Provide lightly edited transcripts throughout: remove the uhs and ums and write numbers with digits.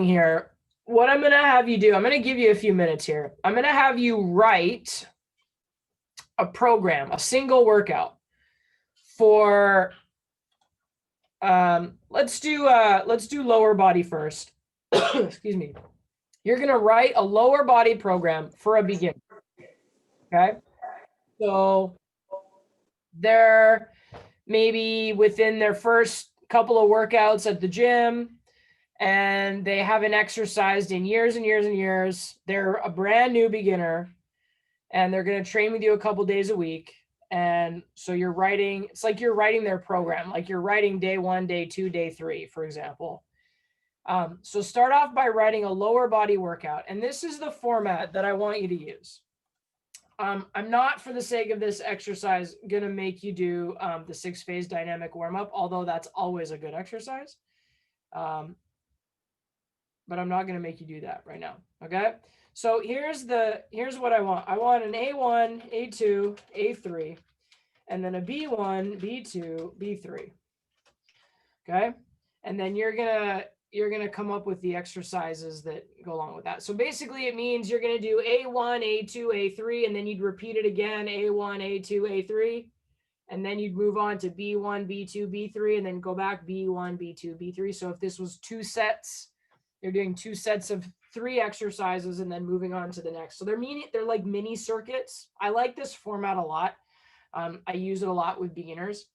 here, what I'm going to have you do, I'm going to give you a few minutes here. I'm going to have you write a program, a single workout for, let's do lower body first. Excuse me. You're going to write a lower body program for a beginner. Okay. So they're maybe within their first couple of workouts at the gym, and they haven't exercised in years and years and years. They're a brand new beginner, and they're going to train with you a couple days a week. And so you're writing, it's like you're writing their program, like you're writing day 1, day 2, day 3, for example. So start off by writing a lower body workout. And this is the format that I want you to use. I'm not, for the sake of this exercise, going to make you do the 6-phase dynamic warm-up, although that's always a good exercise. But I'm not going to make you do that right now. Okay. So here's what I want. I want an A1, A2, A3, and then a B1, B2, B3. Okay. And then you're going to come up with the exercises that go along with that. So basically it means you're going to do A1, A2, A3, and then you'd repeat it again, A1, A2, A3. And then you'd move on to B1, B2, B3, and then go back B1, B2, B3. So if this was 2 sets, you're doing 2 sets of 3 exercises and then moving on to the next. So they're like mini circuits. I like this format a lot. I use it a lot with beginners.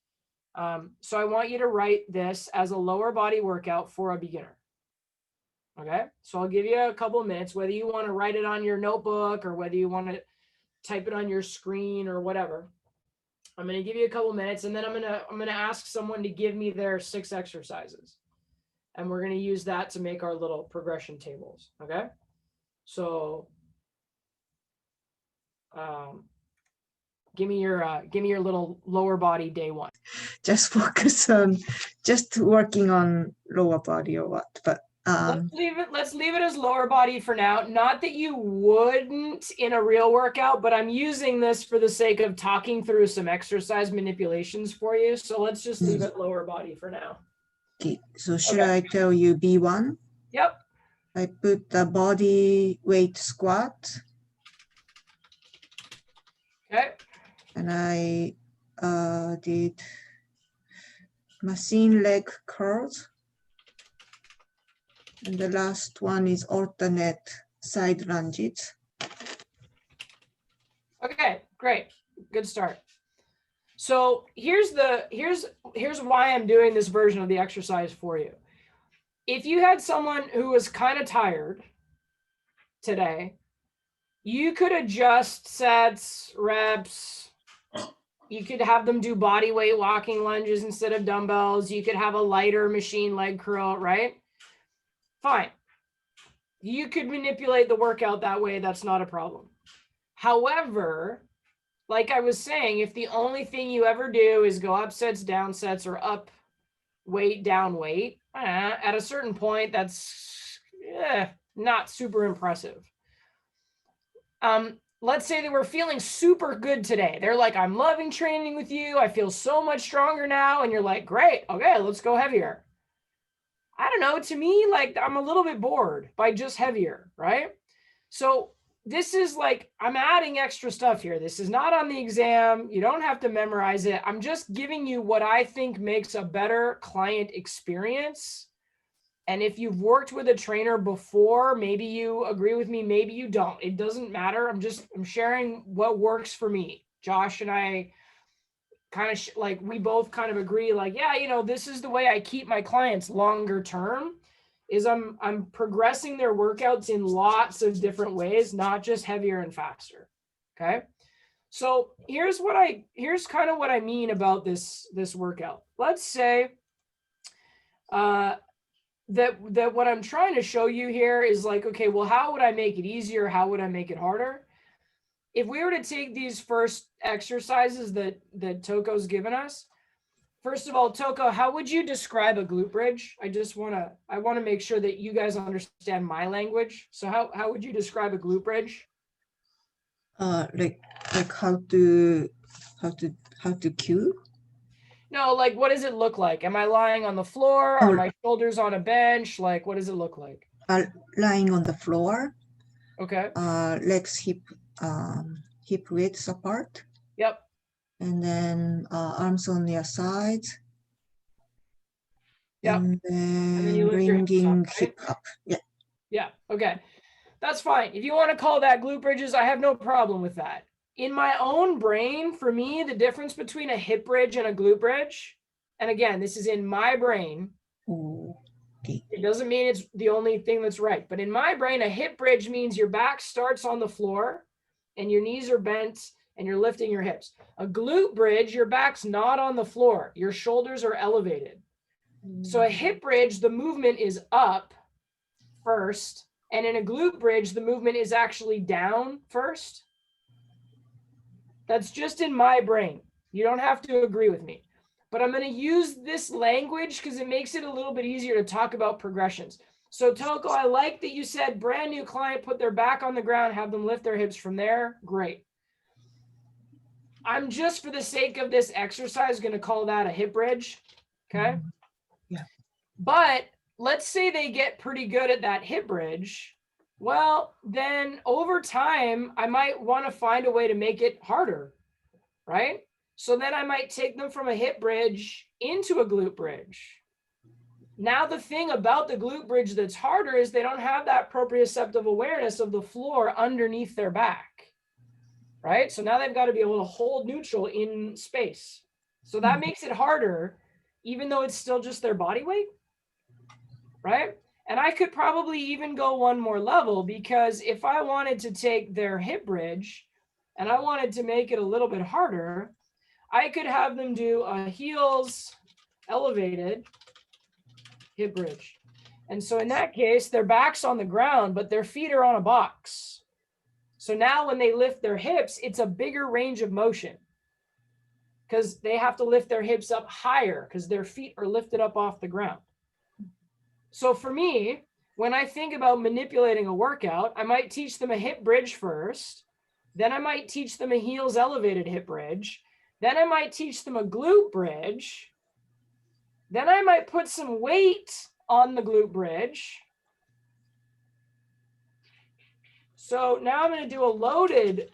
So I want you to write this as a lower body workout for a beginner. Okay. So I'll give you a couple of minutes, whether you want to write it on your notebook or whether you want to type it on your screen or whatever. I'm going to give you a couple of minutes, and then I'm going to ask someone to give me their 6 exercises. And we're going to use that to make our little progression tables. Okay. So, give me your little lower body day 1. Just focus on just working on lower body or what, but let's leave it as lower body for now. Not that you wouldn't in a real workout, but I'm using this for the sake of talking through some exercise manipulations for you. So let's just leave it lower body for now. Okay, so should I tell you B1? Yep. I put the body weight squat. Okay. And I did machine leg curls. And the last one is alternate side lunges. Okay, great. Good start. So here's why I'm doing this version of the exercise for you. If you had someone who was kind of tired today, you could adjust sets, reps. You could have them do body weight walking lunges instead of dumbbells. You could have a lighter machine leg curl, right? Fine. You could manipulate the workout that way. That's not a problem. However, like I was saying, if the only thing you ever do is go up sets, down sets, or up weight, down weight, at a certain point, that's not super impressive. Let's say they were feeling super good today. They're like, I'm loving training with you. I feel so much stronger now. And you're like, great. Okay, let's go heavier. I don't know. To me, like, I'm a little bit bored by just heavier, right? So this is like, I'm adding extra stuff here. This is not on the exam. You don't have to memorize it. I'm just giving you what I think makes a better client experience. And if you've worked with a trainer before, maybe you agree with me, maybe you don't. It doesn't matter. I'm sharing what works for me. Josh and I kind of like, we both kind of agree, like, yeah, you know, this is the way I keep my clients longer term, is I'm progressing their workouts in lots of different ways, not just heavier and faster. Okay. So here's kind of what I mean about this workout. Let's say that what I'm trying to show you here is like, okay, well, how would I make it easier? How would I make it harder? If we were to take these first exercises that Toko's given us, first of all, Toko, how would you describe a glute bridge? I want to make sure that you guys understand my language. So how would you describe a glute bridge? Like how to cue? No, like, what does it look like? Am I lying on the floor? Are my shoulders on a bench? Like, what does it look like? lying on the floor, Okay. legs hip widths apart, Yep. and then arms on their sides, Yep. and And then then you lift your hips up, bringing right? hip up. Yeah. Yeah. Okay. That's fine. If you want to call that glute bridges, I have no problem with that. In my own brain, for me, the difference between a hip bridge and a glute bridge, and again, this is in my brain. Okay. It doesn't mean it's the only thing that's right. But in my brain, a hip bridge means your back starts on the floor and your knees are bent and you're lifting your hips. A glute bridge, your back's not on the floor. Your shoulders are elevated. So a hip bridge, the movement is up first. And in a glute bridge, the movement is actually down first. That's just in my brain. You don't have to agree with me. But I'm going to use this language because it makes it a little bit easier to talk about progressions. So Toko, I like that you said brand new client, put their back on the ground, have them lift their hips from there. Great. I'm just for the sake of this exercise going to call that a hip bridge. Okay. Yeah. But let's say they get pretty good at that hip bridge. Well, then over time, I might want to find a way to make it harder, right? So then I might take them from a hip bridge into a glute bridge. Now, the thing about the glute bridge that's harder is they don't have that proprioceptive awareness of the floor underneath their back, right? So now they've got to be able to hold neutral in space. So that makes it harder, even though it's still just their body weight, right? And I could probably even go one more level, because if I wanted to take their hip bridge and I wanted to make it a little bit harder, I could have them do a heels elevated hip bridge. And so in that case, their back's on the ground, but their feet are on a box. So now when they lift their hips, it's a bigger range of motion because they have to lift their hips up higher because their feet are lifted up off the ground. So for me, when I think about manipulating a workout, I might teach them a hip bridge first. Then I might teach them a heels elevated hip bridge. Then I might teach them a glute bridge. Then I might put some weight on the glute bridge. So now I'm going to do a loaded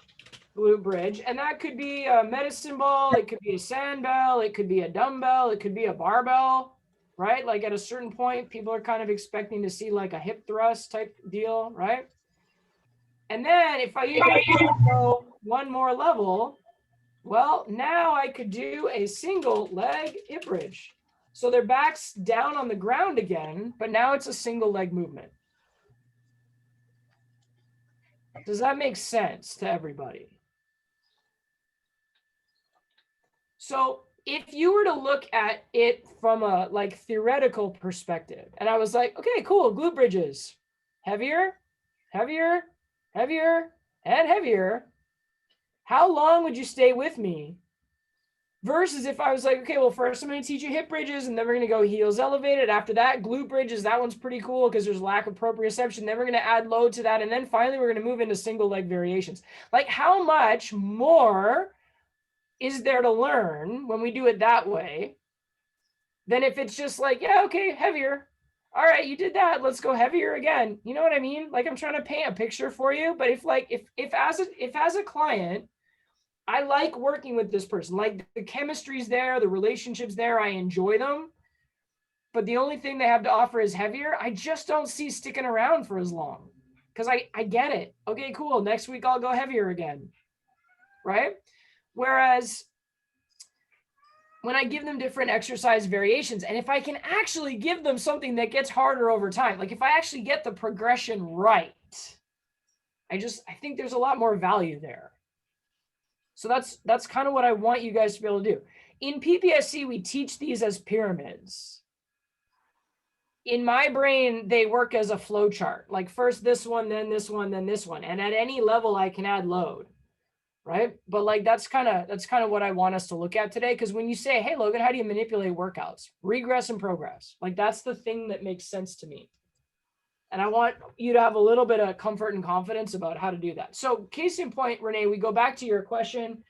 glute bridge, and that could be a medicine ball, it could be a sandbell, it could be a dumbbell, it could be a barbell, right? Like at a certain point, people are kind of expecting to see like a hip thrust type deal, right? And then if I even go one more level, well, now I could do a single leg hip bridge. So their back's down on the ground again, but now it's a single leg movement. Does that make sense to everybody? So if you were to look at it from a like theoretical perspective, and I was like, okay, cool, glute bridges, heavier, heavier, heavier, and heavier. How long would you stay with me? Versus if I was like, okay, well, first I'm going to teach you hip bridges, and then we're going to go heels elevated. After that, glute bridges. That one's pretty cool because there's lack of proprioception. Then we're going to add load to that. And then finally, we're going to move into single leg variations. Like, how much more is there to learn when we do it that way than if it's just like, yeah, okay, heavier. All right, you did that. Let's go heavier again. You know what I mean? Like, I'm trying to paint a picture for you. But if as a client, I like working with this person. Like the chemistry's there, the relationship's there. I enjoy them. But the only thing they have to offer is heavier. I just don't see sticking around for as long because I get it. Okay, cool. Next week I'll go heavier again. Right? Whereas when I give them different exercise variations, and if I can actually give them something that gets harder over time, like if I actually get the progression right, I think there's a lot more value there. So that's kind of what I want you guys to be able to do. In PPSC, we teach these as pyramids. In my brain, they work as a flow chart. Like first this one, then this one, then this one. And at any level, I can add load, right? But like that's kind of what I want us to look at today. Because when you say, hey, Logan, how do you manipulate workouts? Regress and progress. Like that's the thing that makes sense to me. And I want you to have a little bit of comfort and confidence about how to do that. So case in point, Renee, we go back to your question,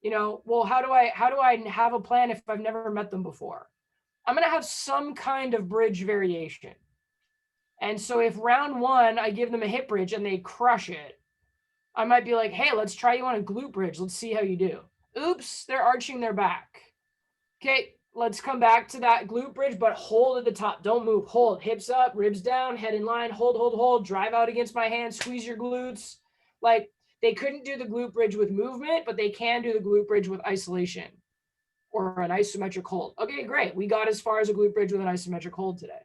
well, how do I have a plan if I've never met them before? I'm going to have some kind of bridge variation. And so if round one, I give them a hip bridge and they crush it, I might be like, hey, let's try you on a glute bridge. Let's see how you do. Oops, they're arching their back. Okay, let's come back to that glute bridge, but hold at the top. Don't move. Hold. Hips up, ribs down, head in line. Hold, hold, hold. Drive out against my hand. Squeeze your glutes. Like, they couldn't do the glute bridge with movement, but they can do the glute bridge with isolation or an isometric hold. Okay, great. We got as far as a glute bridge with an isometric hold today,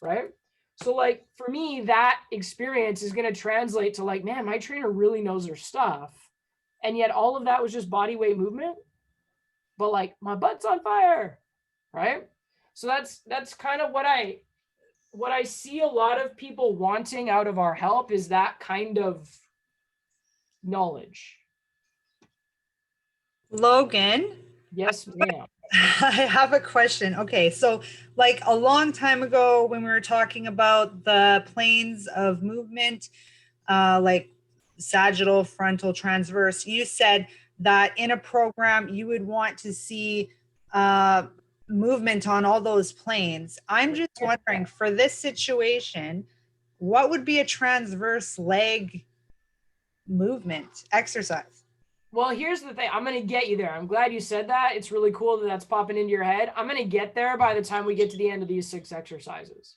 right? So like for me, that experience is going to translate to like, man, my trainer really knows her stuff. And yet all of that was just body weight movement, but like my butt's on fire, right? So that's kind of what I see a lot of people wanting out of our help is that kind of knowledge. Logan, Yes, ma'am. I have a question. Okay, so like a long time ago when we were talking about the planes of movement, like sagittal, frontal, transverse, you said that in a program you would want to see movement on all those planes. I'm just wondering, for this situation, what would be a transverse leg movement exercise? Well, here's the thing. I'm going to get you there. I'm glad you said that. It's really cool that that's popping into your head. I'm going to get there by the time we get to the end of these 6 exercises.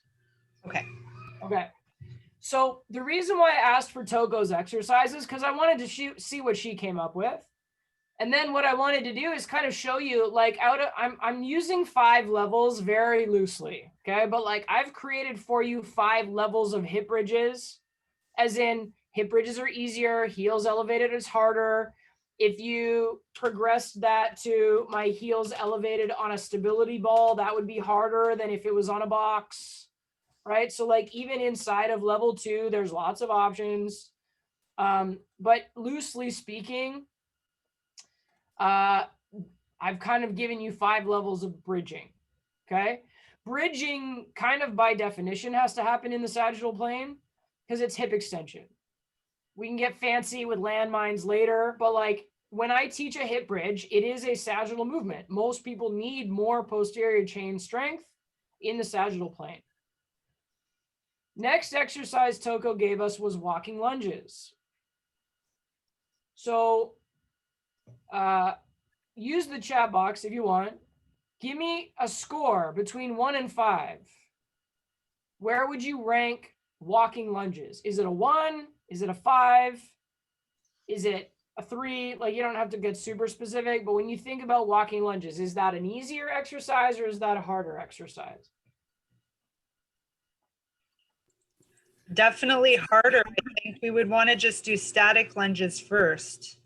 Okay. Okay. So the reason why I asked for Toko's exercises, because I wanted to see what she came up with. And then what I wanted to do is kind of show you like I'm using 5 levels very loosely. Okay. But like I've created for you 5 levels of hip bridges, as in hip bridges are easier, heels elevated is harder. If you progressed that to my heels elevated on a stability ball, that would be harder than if it was on a box, right? So like even inside of level 2, there's lots of options. But loosely speaking, I've kind of given you 5 levels of bridging, okay? Bridging kind of by definition has to happen in the sagittal plane because it's hip extension. We can get fancy with landmines later, but like when I teach a hip bridge, it is a sagittal movement. Most people need more posterior chain strength in the sagittal plane. Next exercise Toko gave us was walking lunges. So use the chat box if you want. Give me a score between 1 and 5. Where would you rank walking lunges? Is it a 1? Is it a 5? Is it a 3? Like you don't have to get super specific, but when you think about walking lunges, is that an easier exercise or is that a harder exercise? Definitely harder. I think we would want to just do static lunges first.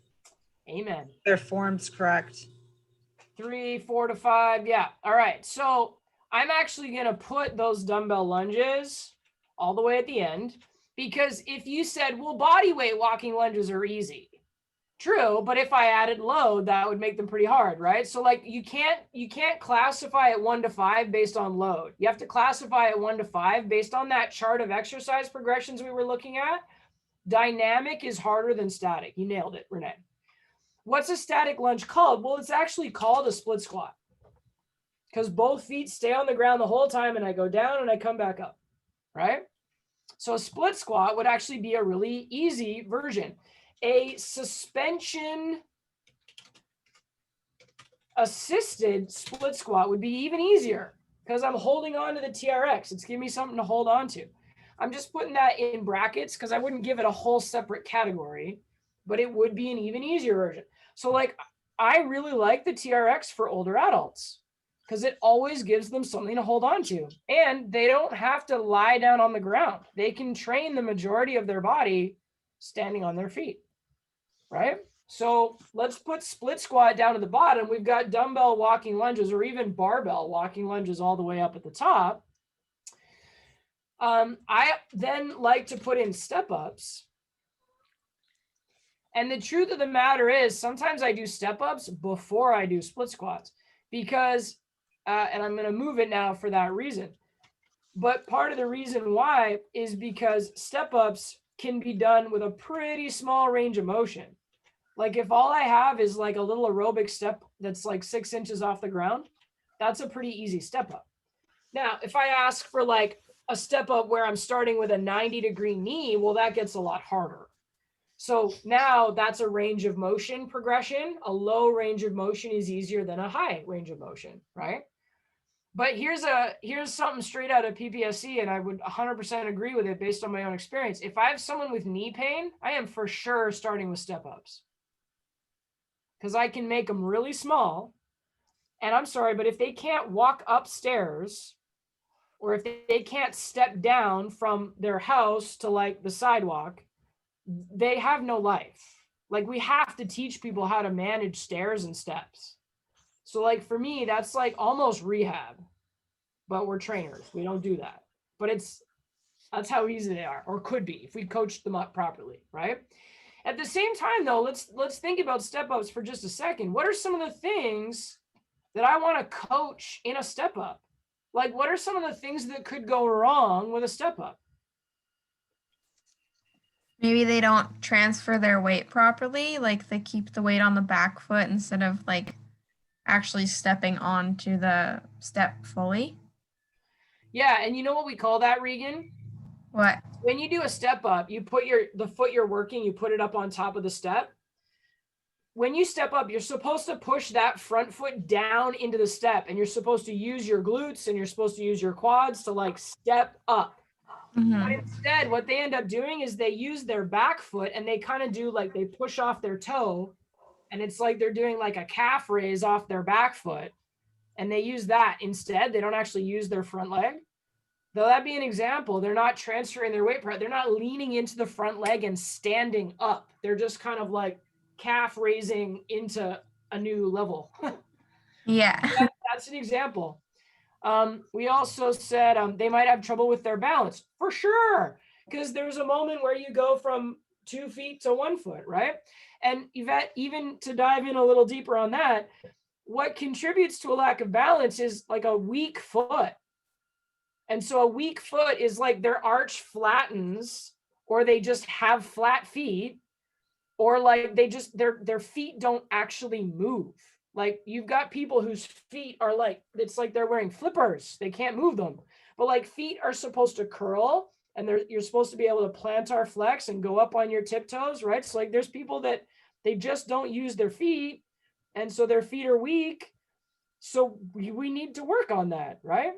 Amen. Their form's correct. 3, 4 to 5. Yeah. All right. So I'm actually going to put those dumbbell lunges all the way at the end because if you said, well, body weight walking lunges are easy. True, but if I added load, that would make them pretty hard, right? So like you can't classify it 1 to 5 based on load. You have to classify it 1 to 5 based on that chart of exercise progressions we were looking at. Dynamic is harder than static. You nailed it, Renee. What's a static lunge called? Well, it's actually called a split squat because both feet stay on the ground the whole time and I go down and I come back up, right? So a split squat would actually be a really easy version. A suspension assisted split squat would be even easier because I'm holding on to the TRX. It's giving me something to hold on to. I'm just putting that in brackets because I wouldn't give it a whole separate category, but it would be an even easier version. So like, I really like the TRX for older adults because it always gives them something to hold on to. And they don't have to lie down on the ground. They can train the majority of their body standing on their feet, right? So let's put split squat down at the bottom. We've got dumbbell walking lunges or even barbell walking lunges all the way up at the top. I then like to put in step ups. And the truth of the matter is sometimes I do step ups before I do split squats because, and I'm going to move it now for that reason. But part of the reason why is because step ups can be done with a pretty small range of motion. Like if all I have is like a little aerobic step that's like 6 inches off the ground, that's a pretty easy step up. Now, if I ask for like a step up where I'm starting with a 90-degree knee, well, that gets a lot harder. So now that's a range of motion progression. A low range of motion is easier than a high range of motion, right? But here's something straight out of PPSC, and I would 100% agree with it based on my own experience. If I have someone with knee pain, I am for sure starting with step ups because I can make them really small. And I'm sorry, but if they can't walk upstairs or if they can't step down from their house to like the sidewalk, they have no life. Like we have to teach people how to manage stairs and steps. So like for me, that's like almost rehab, but we're trainers. We don't do that. But that's how easy they are, or could be if we coach them up properly, right? At the same time though, let's think about step ups for just a second. What are some of the things that I want to coach in a step up? Like what are some of the things that could go wrong with a step up? Maybe they don't transfer their weight properly, like they keep the weight on the back foot instead of like actually stepping onto the step fully. Yeah, and you know what we call that, Regan? What? When you do a step up, you put the foot you're working, you put it up on top of the step. When you step up, you're supposed to push that front foot down into the step, and you're supposed to use your glutes and you're supposed to use your quads to like step up. Mm-hmm. But instead, what they end up doing is they use their back foot and they kind of do like they push off their toe, and it's like they're doing like a calf raise off their back foot, and they use that instead. They don't actually use their front leg. Though that be an example, they're not transferring their weight. They're not leaning into the front leg and standing up. They're just kind of like calf raising into a new level. Yeah. That's an example. We also said they might have trouble with their balance, for sure, because there's a moment where you go from 2 feet to 1 foot, right? And Yvette, even to dive in a little deeper on that, what contributes to a lack of balance is like a weak foot. And so a weak foot is like their arch flattens, or they just have flat feet, or like they just their feet don't actually move. Like you've got people whose feet are like, it's like they're wearing flippers. They can't move them. But like feet are supposed to curl, and you're supposed to be able to plantar flex and go up on your tiptoes, right? So like there's people that they just don't use their feet, and so their feet are weak. So we need to work on that, right?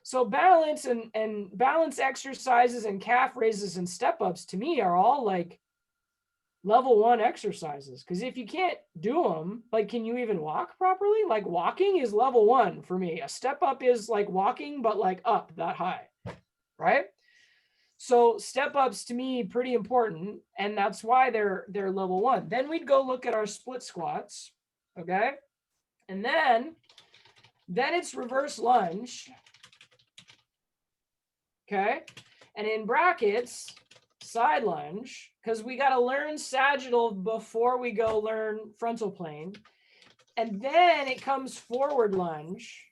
So balance and balance exercises and calf raises and step ups to me are all like level 1 exercises. Because if you can't do them, like, can you even walk properly? Like walking is level 1 for me. A step up is like walking, but like up that high, right? So step ups to me pretty important, and that's why they're level 1. Then we'd go look at our split squats, okay? And then it's reverse lunge. Okay, and in brackets, side lunge, because we got to learn sagittal before we go learn frontal plane. And then it comes forward lunge,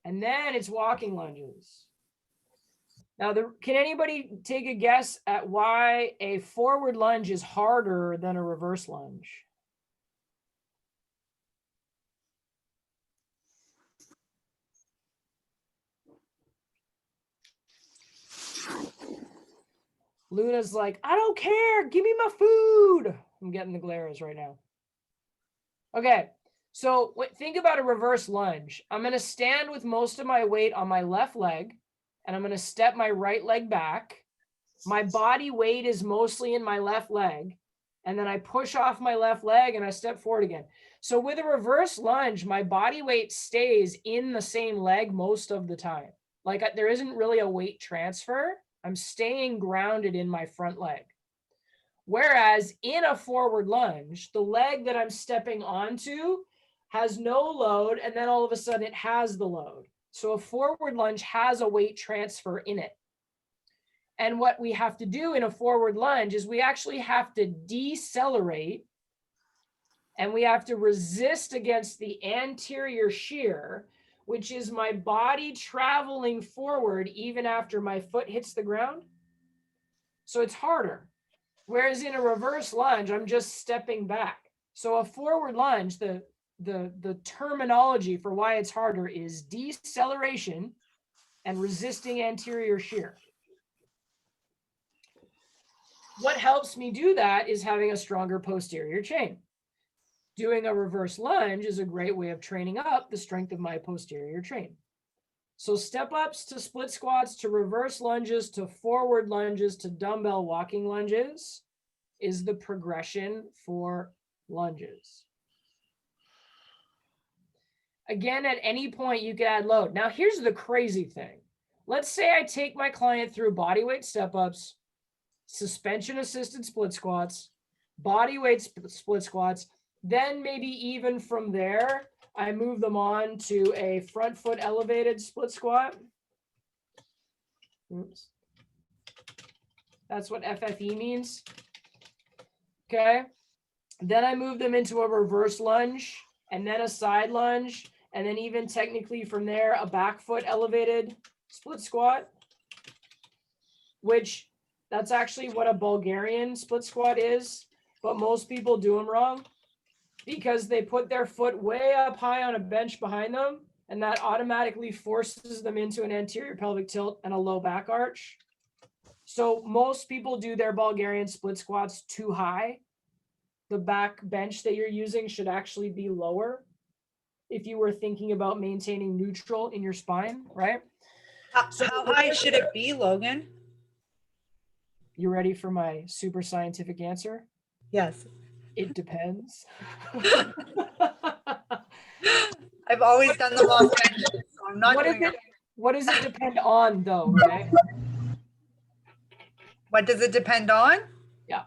and then it's walking lunges. Now, can anybody take a guess at why a forward lunge is harder than a reverse lunge? Luna's like, I don't care. Give me my food. I'm getting the glares right now. Okay, so think about a reverse lunge. I'm going to stand with most of my weight on my left leg, and I'm going to step my right leg back. My body weight is mostly in my left leg, and then I push off my left leg and I step forward again. So with a reverse lunge, my body weight stays in the same leg most of the time. Like there isn't really a weight transfer. I'm staying grounded in my front leg. Whereas in a forward lunge, the leg that I'm stepping onto has no load, and then all of a sudden it has the load. So a forward lunge has a weight transfer in it. And what we have to do in a forward lunge is we actually have to decelerate, and we have to resist against the anterior shear, which is my body traveling forward even after my foot hits the ground. So it's harder. Whereas in a reverse lunge, I'm just stepping back. So a forward lunge, the terminology for why it's harder is deceleration and resisting anterior shear. what helps me do that is having a stronger posterior chain. Doing a reverse lunge is a great way of training up the strength of my posterior chain. So step ups to split squats to reverse lunges to forward lunges to dumbbell walking lunges is the progression for lunges. Again, at any point you can add load. Now here's the crazy thing. Let's say I take my client through bodyweight step ups, suspension assisted split squats, bodyweight split squats, then maybe even from there, I move them on to a front foot elevated split squat. Oops. That's what FFE means. Okay. Then I move them into a reverse lunge and then a side lunge. And then even technically from there, a back foot elevated split squat, which that's actually what a Bulgarian split squat is. But most people do them wrong because they put their foot way up high on a bench behind them, and that automatically forces them into an anterior pelvic tilt and a low back arch. So most people do their Bulgarian split squats too high. The back bench that you're using should actually be lower if you were thinking about maintaining neutral in your spine, right? How high should it be, Logan? You ready for my super scientific answer? Yes. It depends. I've always done the wrong benches, so I'm not doing it. What does it depend on though, right? What does it depend on? Yeah.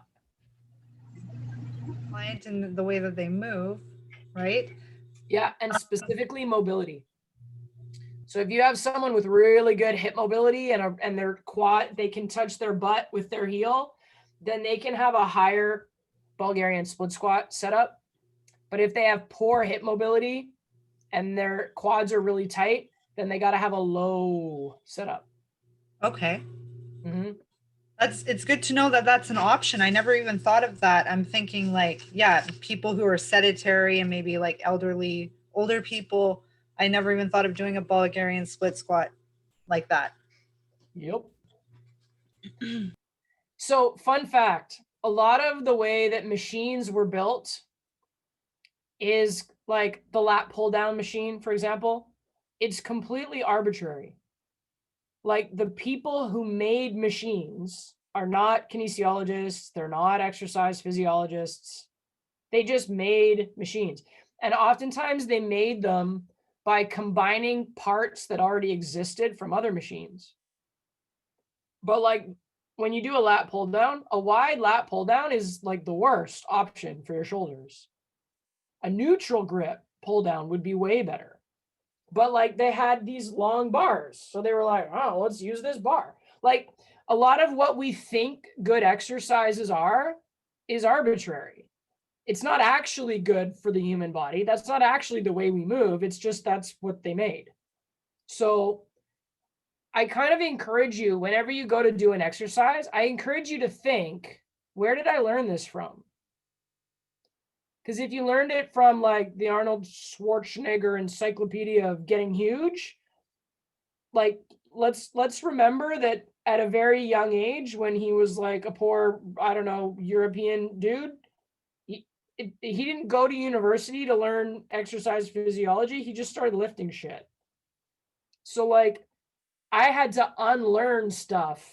Client and the way that they move, right? Yeah, and specifically mobility. So if you have someone with really good hip mobility and their quad, they can touch their butt with their heel, then they can have a higher Bulgarian split squat setup. But if they have poor hip mobility and their quads are really tight, then they got to have a low setup. Okay. Mm-hmm. It's good to know that that's an option. I never even thought of that. I'm thinking like, yeah, people who are sedentary and maybe like older people. I never even thought of doing a Bulgarian split squat like that. Yep. So fun fact, a lot of the way that machines were built is like the lat pull down machine, for example, it's completely arbitrary. Like the people who made machines are not kinesiologists, they're not exercise physiologists. They just made machines. And oftentimes they made them by combining parts that already existed from other machines. But like when you do a lat pull down, a wide lat pull down is like the worst option for your shoulders. A neutral grip pull down would be way better. But like they had these long bars. So they were like, oh, let's use this bar. Like a lot of what we think good exercises are is arbitrary. It's not actually good for the human body. That's not actually the way we move. It's just that's what they made. So I kind of encourage you, whenever you go to do an exercise, I encourage you to think, where did I learn this from? Because if you learned it from like the Arnold Schwarzenegger encyclopedia of getting huge, like let's remember that at a very young age, when he was like a poor, I don't know, European dude, he didn't go to university to learn exercise physiology. He just started lifting shit. So like I had to unlearn stuff.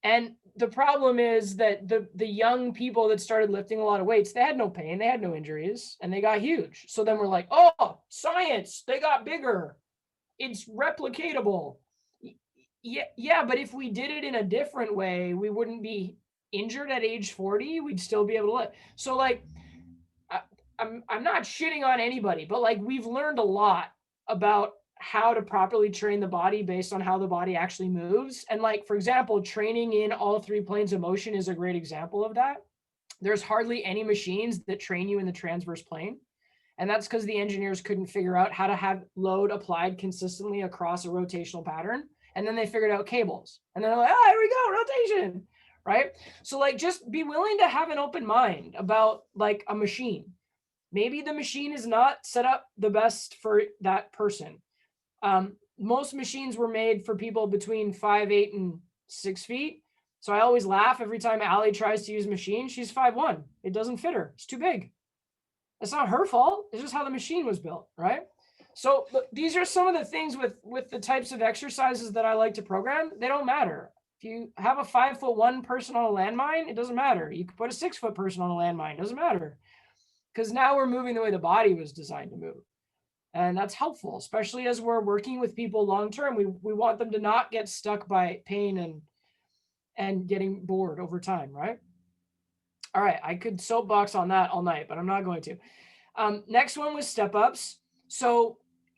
And the problem is that the young people that started lifting a lot of weights, they had no pain, they had no injuries, and they got huge. So then we're like, oh, science, they got bigger. It's replicatable. Yeah, but if we did it in a different way, we wouldn't be injured at age 40. We'd still be able to live. So like, I'm not shitting on anybody, but like we've learned a lot about how to properly train the body based on how the body actually moves. And like, for example, training in all three planes of motion is a great example of that. There's hardly any machines that train you in the transverse plane. And that's because the engineers couldn't figure out how to have load applied consistently across a rotational pattern. And then they figured out cables. And then they're like, oh, here we go, rotation, right? So like, just be willing to have an open mind about like a machine. Maybe the machine is not set up the best for that person. Most machines were made for people between 5'8" and 6 feet. So I always laugh every time Allie tries to use machine. She's 5'1". It doesn't fit her. It's too big. It's not her fault. It's just how the machine was built, right? So look, these are some of the things with the types of exercises that I like to program. They don't matter. If you have a 5'1" person on a landmine, it doesn't matter. You could put a 6-foot person on a landmine. It doesn't matter. Because now we're moving the way the body was designed to move. And that's helpful, especially as we're working with people long-term. We want them to not get stuck by pain and getting bored over time, right? All right, I could soapbox on that all night, but I'm not going to. Next one was step-ups. So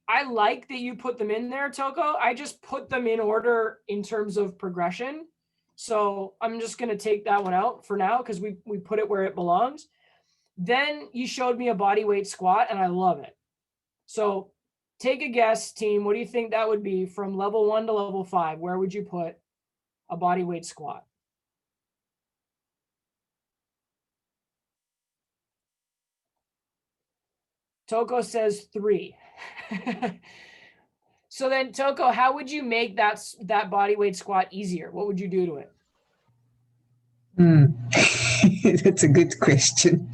I like that you put them in there, Toko. I just put them in order in terms of progression. So I'm just going to take that one out for now because we put it where it belongs. Then you showed me a body weight squat, and I love it. So take a guess, team. What do you think that would be from level 1 to level 5? Where would you put a body weight squat? Toko says 3. So then, Toko, how would you make that body weight squat easier? What would you do to it? That's a good question.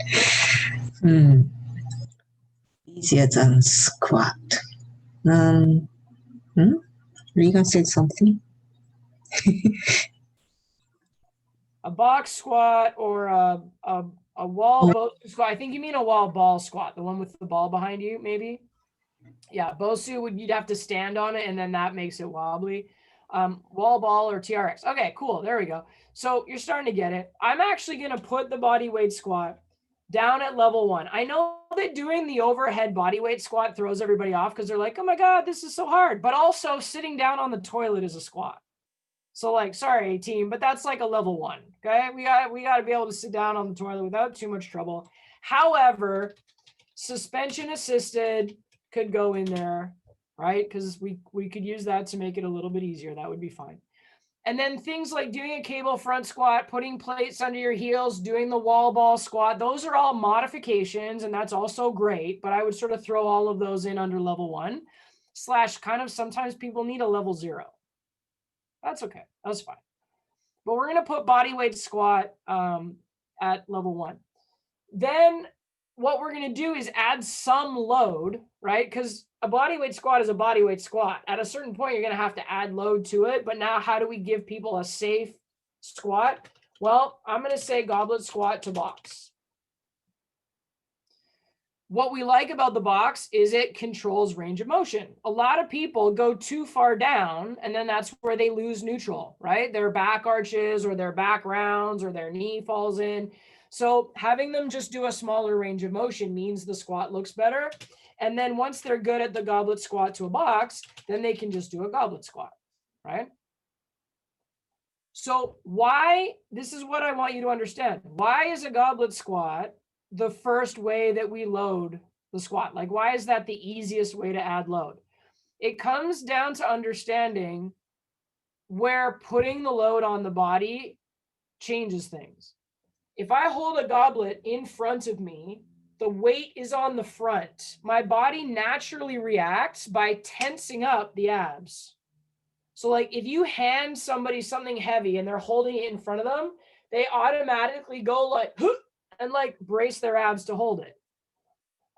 Easier than squat. Regan said something. A box squat or a wall Bosu squat. I think you mean a wall ball squat, the one with the ball behind you, maybe. Yeah, Bosu you'd have to stand on it, and then that makes it wobbly. Wall ball or TRX. Okay, cool. There we go. So you're starting to get it. I'm actually going to put the body weight squat down at level 1. I know that doing the overhead body weight squat throws everybody off because they're like, oh my God, this is so hard. But also sitting down on the toilet is a squat. So like, sorry, team, but that's like a level 1. Okay, we got to be able to sit down on the toilet without too much trouble. However, suspension assisted could go in there, right? Because we could use that to make it a little bit easier. That would be fine. And then things like doing a cable front squat, putting plates under your heels, doing the wall ball squat, those are all modifications, and that's also great. But I would sort of throw all of those in under level 1 / kind of sometimes people need a level 0. That's okay. That's fine. But we're going to put body weight squat at level 1. Then what we're going to do is add some load, right? Because a body weight squat is a body weight squat. At a certain point, you're going to have to add load to it. But now how do we give people a safe squat? Well, I'm going to say goblet squat to box. What we like about the box is it controls range of motion. A lot of people go too far down, and then that's where they lose neutral, right? Their back arches or their back rounds or their knee falls in. So having them just do a smaller range of motion means the squat looks better. And then once they're good at the goblet squat to a box, then they can just do a goblet squat, right? So this is what I want you to understand. Why is a goblet squat the first way that we load the squat? Like, why is that the easiest way to add load? It comes down to understanding where putting the load on the body changes things. If I hold a goblet in front of me, the weight is on the front. My body naturally reacts by tensing up the abs. So like if you hand somebody something heavy and they're holding it in front of them, they automatically go like, and like brace their abs to hold it.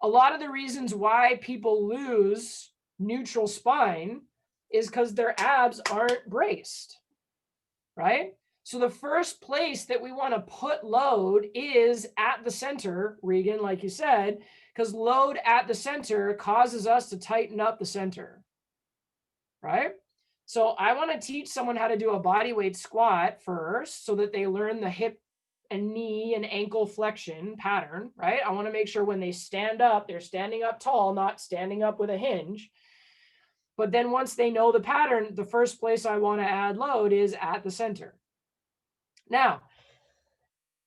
A lot of the reasons why people lose neutral spine is because their abs aren't braced, right? So the first place that we want to put load is at the center, Regan, like you said, because load at the center causes us to tighten up the center, right? So I want to teach someone how to do a body weight squat first so that they learn the hip and knee and ankle flexion pattern, right? I want to make sure when they stand up, they're standing up tall, not standing up with a hinge. But then once they know the pattern, the first place I want to add load is at the center. Now,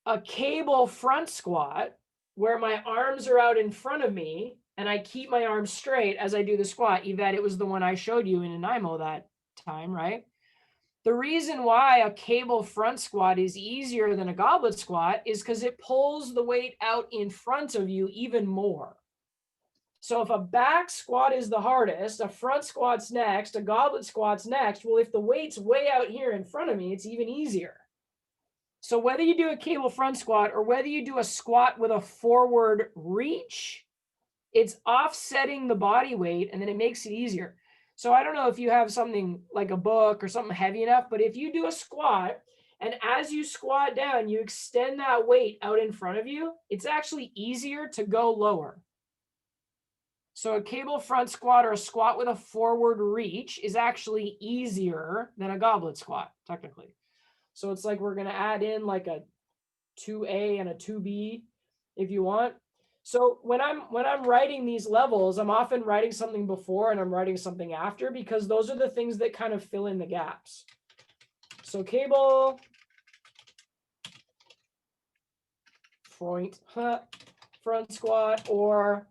a cable front squat where my arms are out in front of me and I keep my arms straight as I do the squat. Yvette, it was the one I showed you in Nanaimo that time, right? The reason why a cable front squat is easier than a goblet squat is because it pulls the weight out in front of you even more. So if a back squat is the hardest, a front squat's next, a goblet squat's next, well, if the weight's way out here in front of me, it's even easier. So whether you do a cable front squat or whether you do a squat with a forward reach, it's offsetting the body weight and then it makes it easier. So I don't know if you have something like a book or something heavy enough, but if you do a squat and as you squat down, you extend that weight out in front of you, it's actually easier to go lower. So a cable front squat or a squat with a forward reach is actually easier than a goblet squat, technically. So it's like we're going to add in like a 2A and a 2B if you want. So when I'm writing these levels, I'm often writing something before and I'm writing something after because those are the things that kind of fill in the gaps. So cable front squat or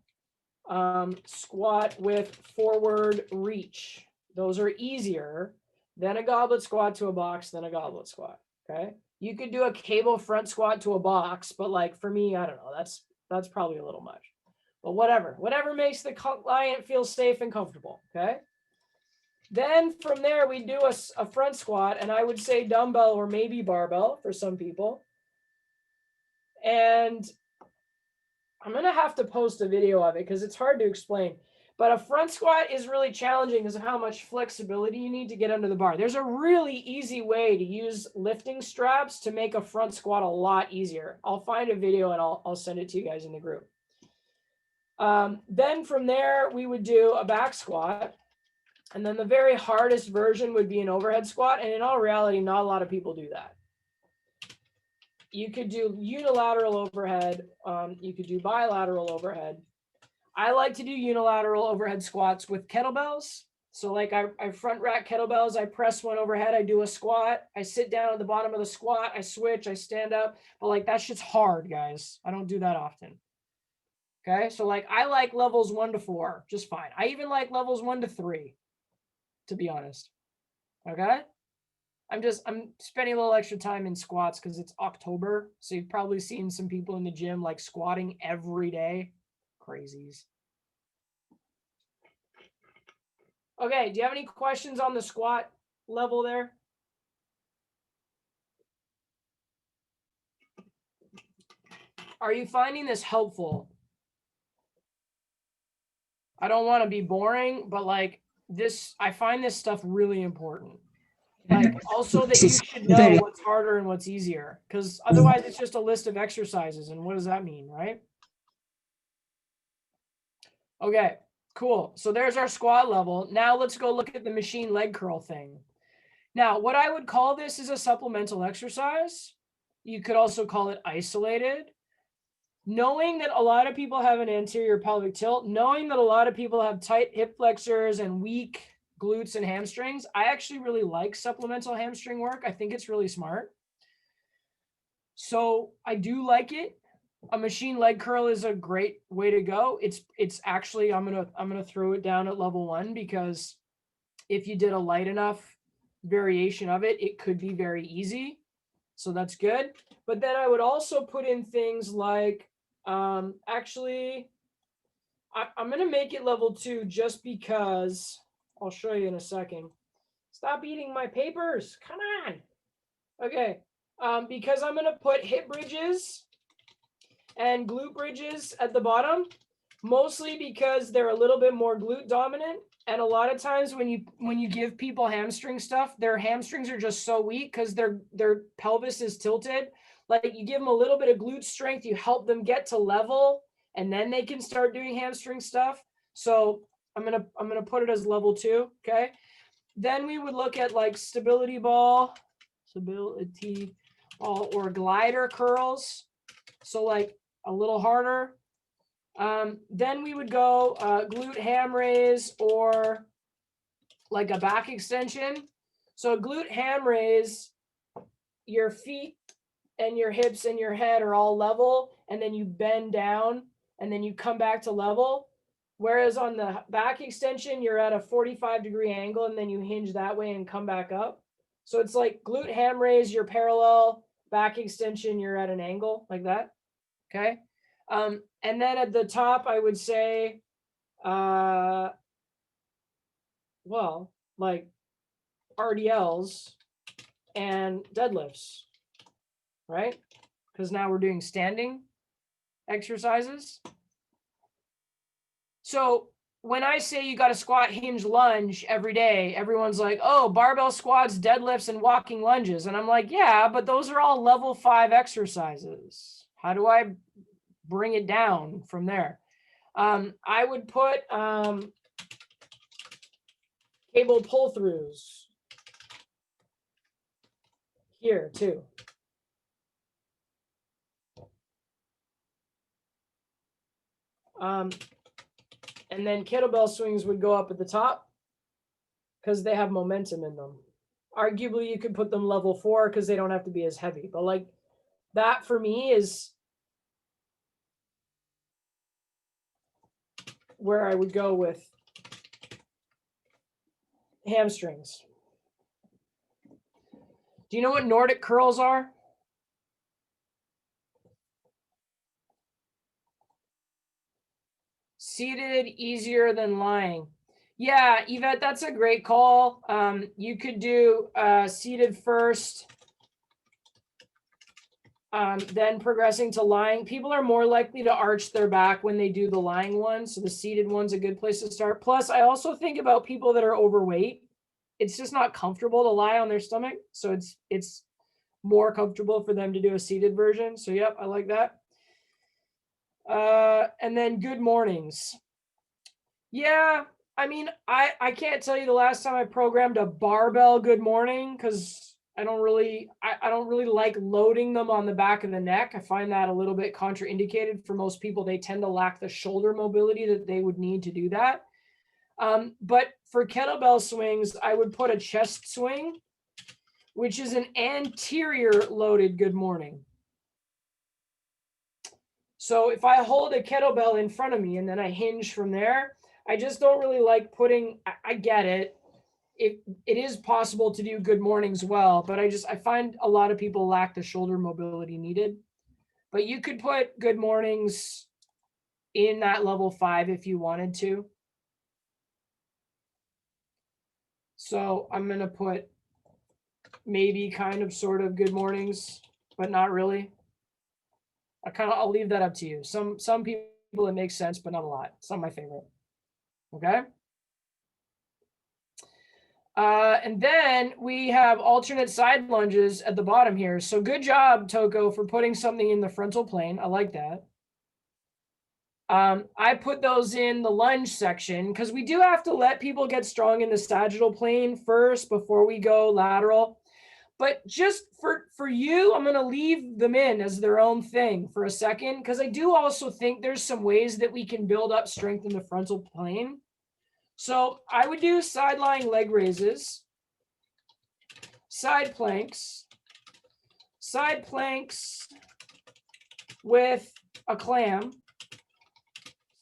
squat with forward reach. Those are easier than a goblet squat to a box than a goblet squat. Okay. You could do a cable front squat to a box, but like for me, I don't know. That's probably a little much. But whatever makes the client feel safe and comfortable. Okay. Then from there, we do a front squat, and I would say dumbbell or maybe barbell for some people. And I'm going to have to post a video of it because it's hard to explain. But a front squat is really challenging because of how much flexibility you need to get under the bar. There's a really easy way to use lifting straps to make a front squat a lot easier. I'll find a video and I'll send it to you guys in the group. Then from there, we would do a back squat. And then the very hardest version would be an overhead squat. And in all reality, not a lot of people do that. You could do unilateral overhead. You could do bilateral overhead. I like to do unilateral overhead squats with kettlebells. So like I front rack kettlebells, I press one overhead, I do a squat, I sit down at the bottom of the squat, I switch, I stand up. But like that shit's hard, guys. I don't do that often. Okay, so like I like levels 1 to 4, just fine. I even like levels 1 to 3, to be honest. Okay. I'm spending a little extra time in squats because it's October. So you've probably seen some people in the gym like squatting every day. Crazies. Okay, do you have any questions on the squat level there? Are you finding this helpful? I don't want to be boring, but like this, I find this stuff really important. Like also that you should know what's harder and what's easier, because otherwise it's just a list of exercises. And what does that mean, right? Okay, cool. So there's our squat level. Now let's go look at the machine leg curl thing. Now, what I would call this is a supplemental exercise. You could also call it isolated. Knowing that a lot of people have an anterior pelvic tilt, knowing that a lot of people have tight hip flexors and weak glutes and hamstrings, I actually really like supplemental hamstring work. I think it's really smart. So I do like it. A machine leg curl is a great way to go. It's actually, I'm gonna throw it down at level 1 because if you did a light enough variation of it, it could be very easy. So that's good. But then I would also put in things like, actually, I'm going to make it level 2 just because I'll show you in a second. Stop eating my papers. Come on. Okay. Because I'm going to put hip bridges and glute bridges at the bottom, mostly because they're a little bit more glute dominant. And a lot of times when you give people hamstring stuff, their hamstrings are just so weak because their pelvis is tilted. Like you give them a little bit of glute strength, you help them get to level, and then they can start doing hamstring stuff. So I'm gonna put it as level 2. Okay. Then we would look at like stability ball or glider curls. So like a little harder. Then we would go glute ham raise or like a back extension. So a glute ham raise, your feet and your hips and your head are all level, and then you bend down and then you come back to level. Whereas on the back extension, you're at a 45-degree angle and then you hinge that way and come back up. So it's like glute ham raise, you're parallel, back extension, you're at an angle like that. Okay. And then at the top, I would say, well, like RDLs and deadlifts. right? Because now we're doing standing exercises. So when I say you got to squat, hinge, lunge every day, everyone's like, oh, barbell squats, deadlifts, and walking lunges. And I'm like, yeah, but those are all level 5 exercises. How do I bring it down from there? I would put cable pull-throughs here too. And then kettlebell swings would go up at the top because they have momentum in them. Arguably, you could put them level 4 because they don't have to be as heavy. But like that for me is where I would go with hamstrings. Do you know what Nordic curls are? Seated, easier than lying. Yeah, Yvette, that's a great call. You could do seated first, then progressing to lying. People are more likely to arch their back when they do the lying one. So the seated one's a good place to start. Plus, I also think about people that are overweight. It's just not comfortable to lie on their stomach. So it's more comfortable for them to do a seated version. So yep, I like that. And then good mornings. Yeah, I mean, I can't tell you the last time I programmed a barbell good morning because I don't really like loading them on the back of the neck. I find that a little bit contraindicated for most people. They tend to lack the shoulder mobility that they would need to do that. But for kettlebell swings, I would put a chest swing, which is an anterior loaded good morning. So if I hold a kettlebell in front of me and then I hinge from there, I just don't really like putting, I get it. It is possible to do good mornings well, but I find a lot of people lack the shoulder mobility needed. But you could put good mornings in that level 5 if you wanted to. So I'm going to put maybe kind of sort of good mornings, but not really. I'll leave that up to you. Some people it makes sense, but not a lot. It's not my favorite. Okay. And then we have alternate side lunges at the bottom here. So good job, Toko, for putting something in the frontal plane. I like that. I put those in the lunge section because we do have to let people get strong in the sagittal plane first before we go lateral. But just for you, I'm going to leave them in as their own thing for a second because I do also think there's some ways that we can build up strength in the frontal plane. So I would do side lying leg raises, side planks with a clam,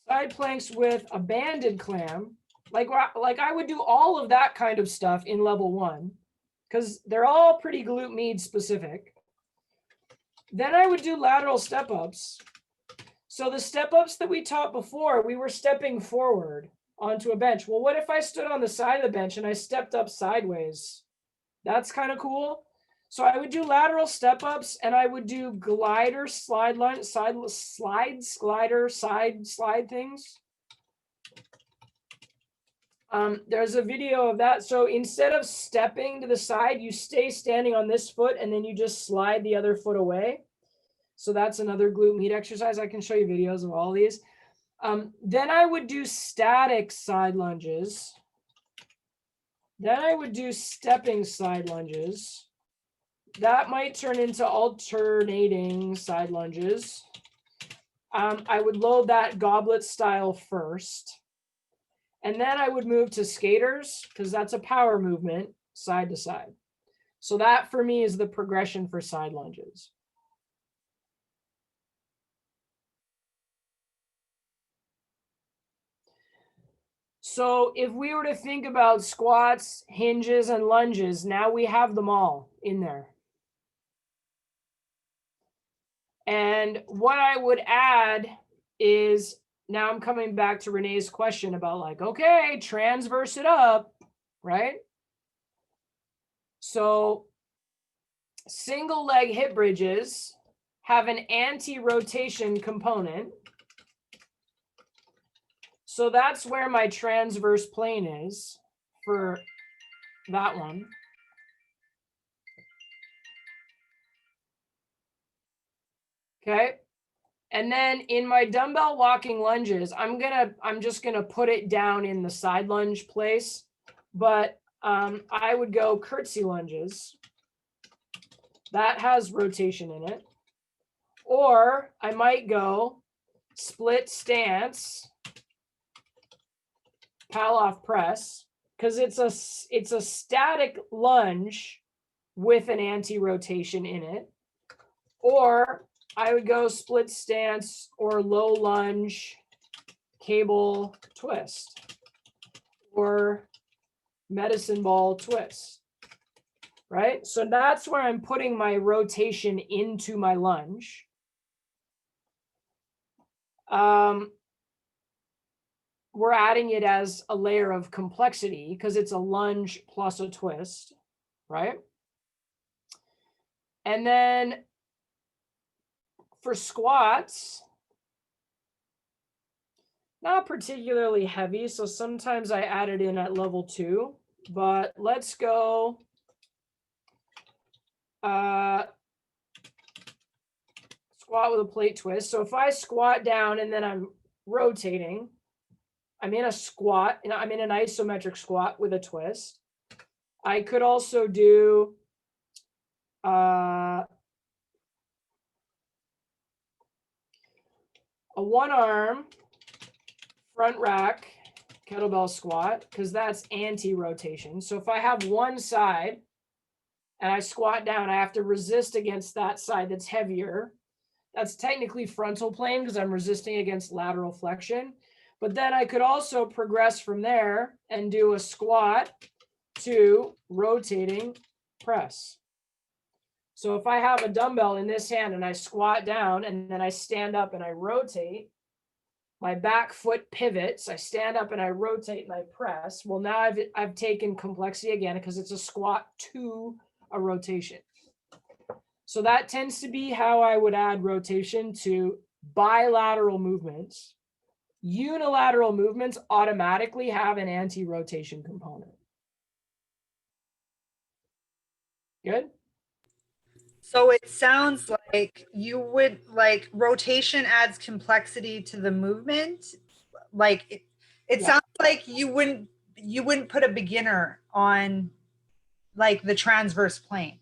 side planks with a banded clam. Like I would do all of that kind of stuff in level 1 because they're all pretty glute med specific. Then I would do lateral step ups. So the step ups that we taught before, we were stepping forward onto a bench. Well, what if I stood on the side of the bench and I stepped up sideways? That's kind of cool. So I would do lateral step ups and I would do glider, slide line, glider, side slide things. There's a video of that. So instead of stepping to the side, you stay standing on this foot and then you just slide the other foot away. So that's another glute med exercise. I can show you videos of all these. Then I would do static side lunges. Then I would do stepping side lunges. That might turn into alternating side lunges. I would load that goblet style first. And then I would move to skaters because that's a power movement side to side. So that for me is the progression for side lunges. So if we were to think about squats, hinges, and lunges, now we have them all in there. And what I would add is, now I'm coming back to Renee's question about like, okay, transverse it up, right? So single leg hip bridges have an anti-rotation component. So that's where my transverse plane is for that one. Okay. And then in my dumbbell walking lunges, I'm just gonna put it down in the side lunge place, but I would go curtsy lunges. That has rotation in it. Or I might go split stance, Palloff press, because it's a static lunge with an anti-rotation in it. Or I would go split stance or low lunge cable twist or medicine ball twist, right? So that's where I'm putting my rotation into my lunge. We're adding it as a layer of complexity because it's a lunge plus a twist, right? And then for squats, not particularly heavy, so sometimes I add it in at level 2, but let's go squat with a plate twist. So if I squat down and then I'm rotating, I'm in a squat, and I'm in an isometric squat with a twist. I could also do a one arm front rack kettlebell squat because that's anti-rotation. So if I have one side and I squat down, I have to resist against that side that's heavier. That's technically frontal plane because I'm resisting against lateral flexion. But then I could also progress from there and do a squat to rotating press. So if I have a dumbbell in this hand and I squat down and then I stand up and I rotate, my back foot pivots, I stand up and I rotate and I press. Well, now I've taken complexity again because it's a squat to a rotation. So that tends to be how I would add rotation to bilateral movements. Unilateral movements automatically have an anti-rotation component. Good? So it sounds like you would like rotation adds complexity to the movement. Like it Yeah. sounds like you wouldn't put a beginner on like the transverse plane.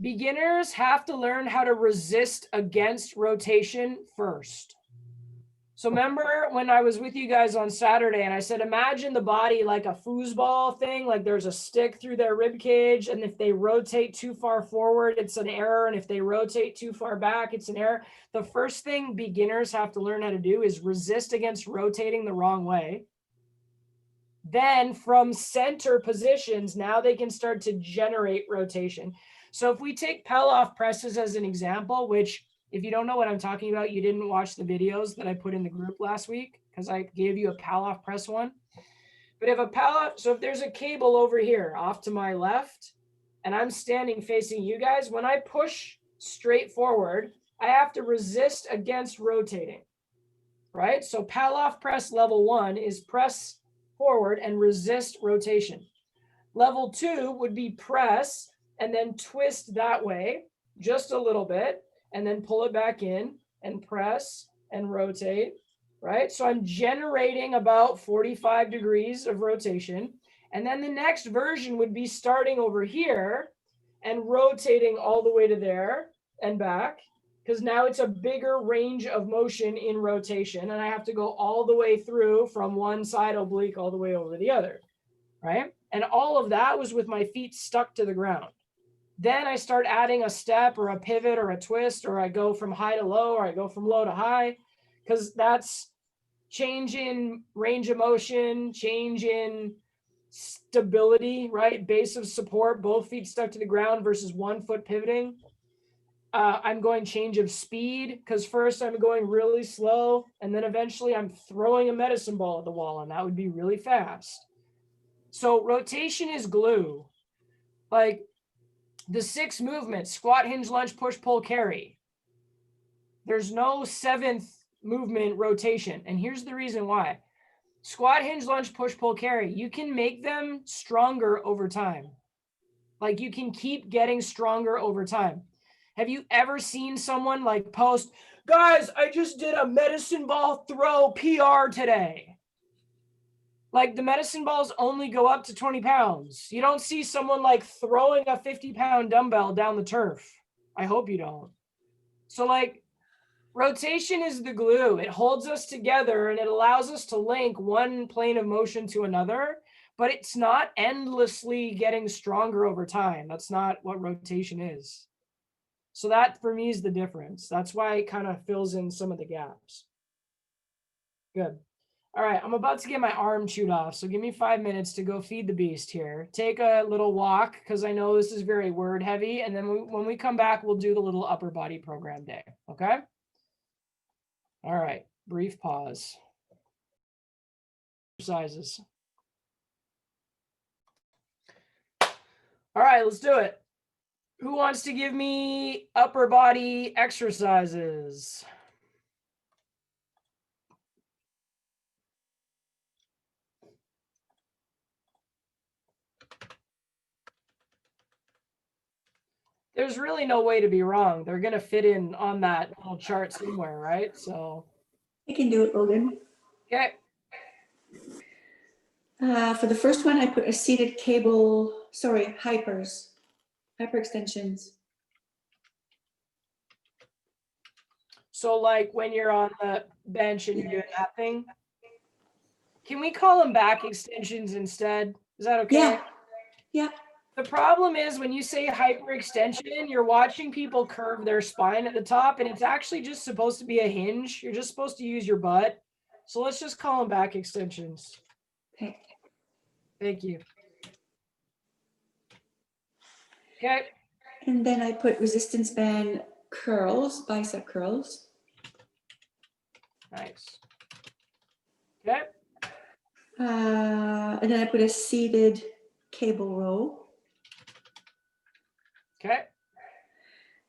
Beginners have to learn how to resist against rotation first. So remember when I was with you guys on Saturday and I said, imagine the body like a foosball thing, like there's a stick through their rib cage. And if they rotate too far forward, it's an error. And if they rotate too far back, it's an error. The first thing beginners have to learn how to do is resist against rotating the wrong way. Then from center positions, now they can start to generate rotation. So if we take Palloff presses as an example, which if you don't know what I'm talking about, you didn't watch the videos that I put in the group last week because I gave you a Palloff press one. But if there's a cable over here off to my left and I'm standing facing you guys, when I push straight forward, I have to resist against rotating, right? So Palloff press level 1 is press forward and resist rotation. Level 2 would be press and then twist that way just a little bit and then pull it back in and press and rotate, right? So I'm generating about 45 degrees of rotation. And then the next version would be starting over here and rotating all the way to there and back, because now it's a bigger range of motion in rotation. And I have to go all the way through from one side oblique all the way over the other, right? And all of that was with my feet stuck to the ground. Then I start adding a step or a pivot or a twist, or I go from high to low, or I go from low to high, because that's change in range of motion, change in stability, right? Base of support, both feet stuck to the ground versus one foot pivoting. I'm going change of speed because first I'm going really slow and then eventually I'm throwing a medicine ball at the wall and that would be really fast. So rotation is glue. Like The 6 movements, squat, hinge, lunge, push, pull, carry. There's no 7th movement rotation. And here's the reason why. Squat, hinge, lunge, push, pull, carry. You can make them stronger over time. Like you can keep getting stronger over time. Have you ever seen someone like post, guys, I just did a medicine ball throw PR today? Like the medicine balls only go up to 20 pounds. You don't see someone like throwing a 50-pound dumbbell down the turf. I hope you don't. So like rotation is the glue. It holds us together and it allows us to link one plane of motion to another, but it's not endlessly getting stronger over time. That's not what rotation is. So that for me is the difference. That's why it kind of fills in some of the gaps. Good. All right, I'm about to get my arm chewed off, so give me 5 minutes to go feed the beast here. Take a little walk, because I know this is very word heavy, and then when we come back, we'll do the little upper body program day, okay? All right, brief pause. Exercises. All right, let's do it. Who wants to give me upper body exercises? There's really no way to be wrong. They're going to fit in on that little chart somewhere, right? So I can do it, Logan. okay. For the first one, I put a seated cable, hyperextensions. So like when you're on the bench and you're doing that thing, can we call them back extensions instead? Is that okay? Yeah, yeah. The problem is when you say hyperextension, you're watching people curve their spine at the top, and it's actually just supposed to be a hinge. You're just supposed to use your butt. So let's just call them back extensions. Okay. Thank you. Okay. And then I put resistance band curls, bicep curls. Nice. Okay. And then I put a seated cable row. Okay.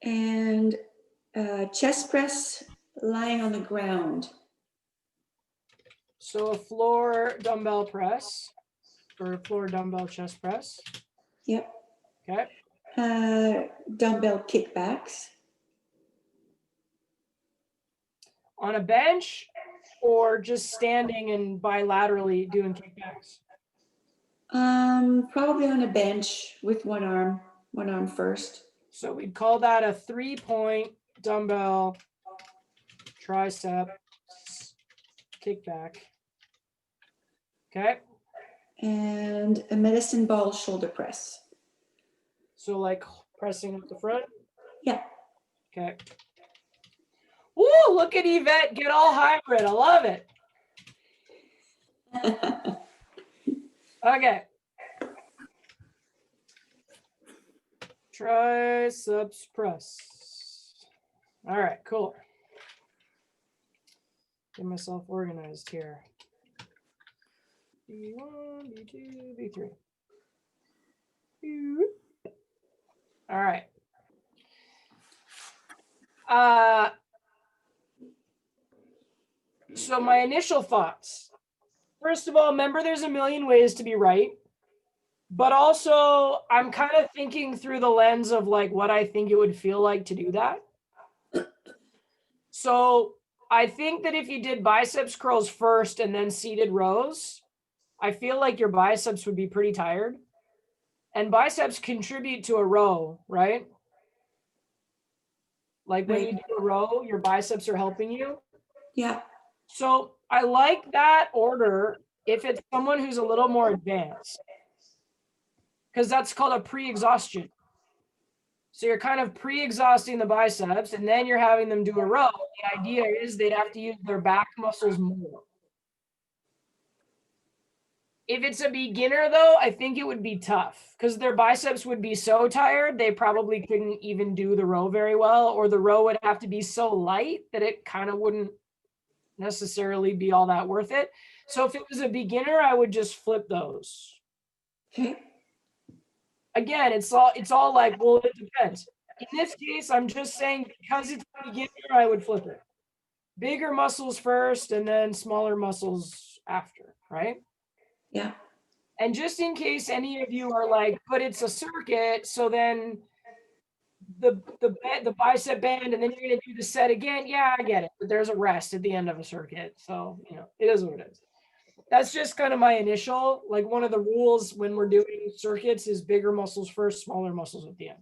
And chest press lying on the ground. So a floor dumbbell press or a floor dumbbell chest press. Yep. Okay. Dumbbell kickbacks. On a bench or just standing and bilaterally doing kickbacks? Probably on a bench with one arm first. So we'd call that a 3-point dumbbell tricep kickback. Okay. And a medicine ball shoulder press. So like pressing up the front. Yeah. Okay. Woo, look at Yvette get all hybrid. I love it. Okay. Triceps press. All right, cool. Get myself organized here. B1, B2, B3. All right. So my initial thoughts. First of all, remember there's a million ways to be right. But also, I'm kind of thinking through the lens of like what I think it would feel like to do that. So I think that if you did biceps curls first and then seated rows, I feel like your biceps would be pretty tired. And biceps contribute to a row, right? Like when you do a row, your biceps are helping you. Yeah. So I like that order if it's someone who's a little more advanced, because that's called a pre-exhaustion. So you're kind of pre-exhausting the biceps and then you're having them do a row. The idea is they'd have to use their back muscles more. If it's a beginner though, I think it would be tough because their biceps would be so tired, they probably couldn't even do the row very well, or the row would have to be so light that it kind of wouldn't necessarily be all that worth it. So if it was a beginner, I would just flip those. Okay. again, it's all like, well, it depends. In this case, I'm just saying because it's a beginner, I would flip it. Bigger muscles first and then smaller muscles after, right? Yeah. And just in case any of you are like, but it's a circuit, so then the bicep band and then you're gonna do the set again. Yeah, I get it. But there's a rest at the end of a circuit. So, it is what it is. That's just kind of my initial, like one of the rules when we're doing circuits is bigger muscles first, smaller muscles at the end.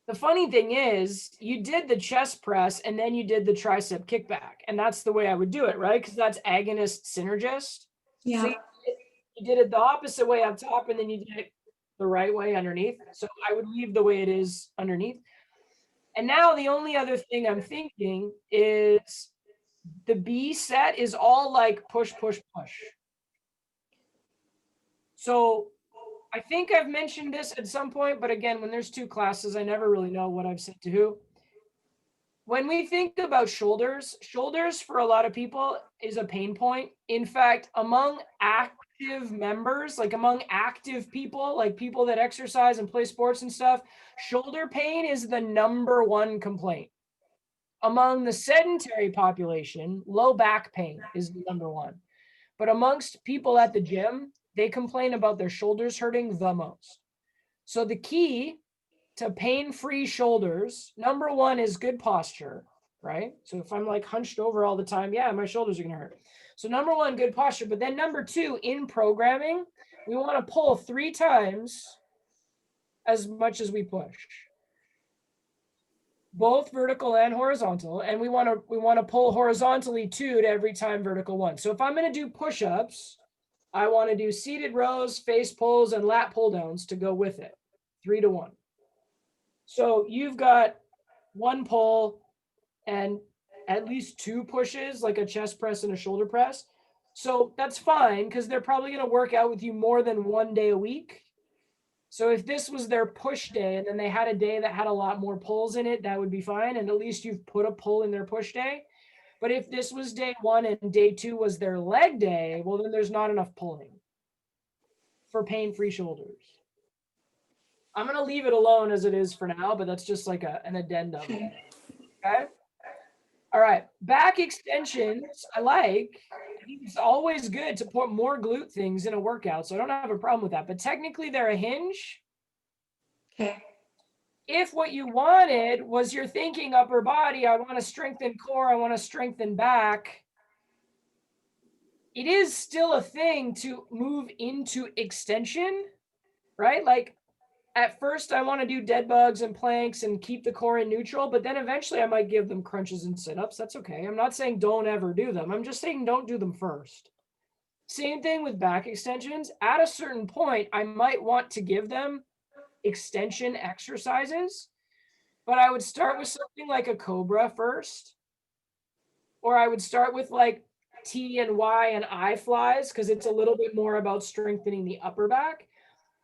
The funny thing is you did the chest press and then you did the tricep kickback. And that's the way I would do it, right? Because that's agonist synergist. Yeah. So you did it the opposite way up top and then you did it the right way underneath. So I would leave the way it is underneath. And now the only other thing I'm thinking is the B set is all like push, push, push. So I think I've mentioned this at some point, but again, when there's two classes, I never really know what I've said to who. When we think about shoulders for a lot of people is a pain point. In fact, among active members, like among active people, like people that exercise and play sports and stuff, shoulder pain is the number one complaint. Among the sedentary population, low back pain is the number one. But amongst people at the gym, they complain about their shoulders hurting the most. So the key to pain-free shoulders, number one is good posture, right? So if I'm like hunched over all the time, yeah, my shoulders are gonna hurt. So number one, good posture. But then number two, in programming, we wanna pull 3 times as much as we push. Both vertical and horizontal, and we want to pull horizontally 2 to every time vertical 1. So if I'm going to do push-ups, I want to do seated rows, face pulls, and lat pull downs to go with it, 3 to 1. So you've got 1 pull and at least 2 pushes, like a chest press and a shoulder press. So that's fine because they're probably going to work out with you more than 1 day a week. So if this was their push day and then they had a day that had a lot more pulls in it, that would be fine. And at least you've put a pull in their push day. But if this was day 1 and day 2 was their leg day, well, then there's not enough pulling for pain-free shoulders. I'm going to leave it alone as it is for now, but that's just like an addendum. Okay. All right. Back extensions, I think it's always good to put more glute things in a workout. So I don't have a problem with that. But technically, they're a hinge. Okay. If what you wanted was you're thinking upper body, I want to strengthen core, I want to strengthen back, it is still a thing to move into extension, right? Like at first I want to do dead bugs and planks and keep the core in neutral, but then eventually I might give them crunches and sit-ups. That's okay. I'm not saying don't ever do them. I'm just saying don't do them first. Same thing with back extensions. At a certain point, I might want to give them extension exercises, but I would start with something like a cobra first, or I would start with like T and Y and I flies because it's a little bit more about strengthening the upper back.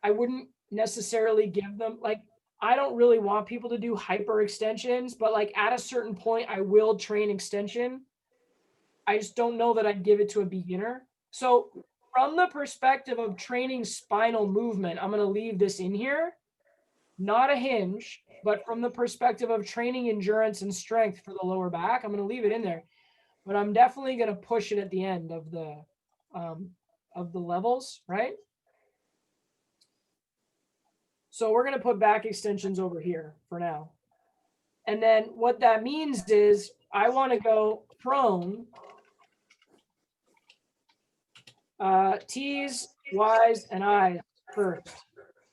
I wouldn't necessarily give them, like, I don't really want people to do hyper extensions, but like at a certain point, I will train extension. I just don't know that I'd give it to a beginner. So from the perspective of training spinal movement, I'm going to leave this in here, not a hinge, but from the perspective of training endurance and strength for the lower back, I'm going to leave it in there. But I'm definitely going to push it at the end of the levels, right? So we're going to put back extensions over here for now. And then what that means is I want to go prone, T's, Y's, and I's first.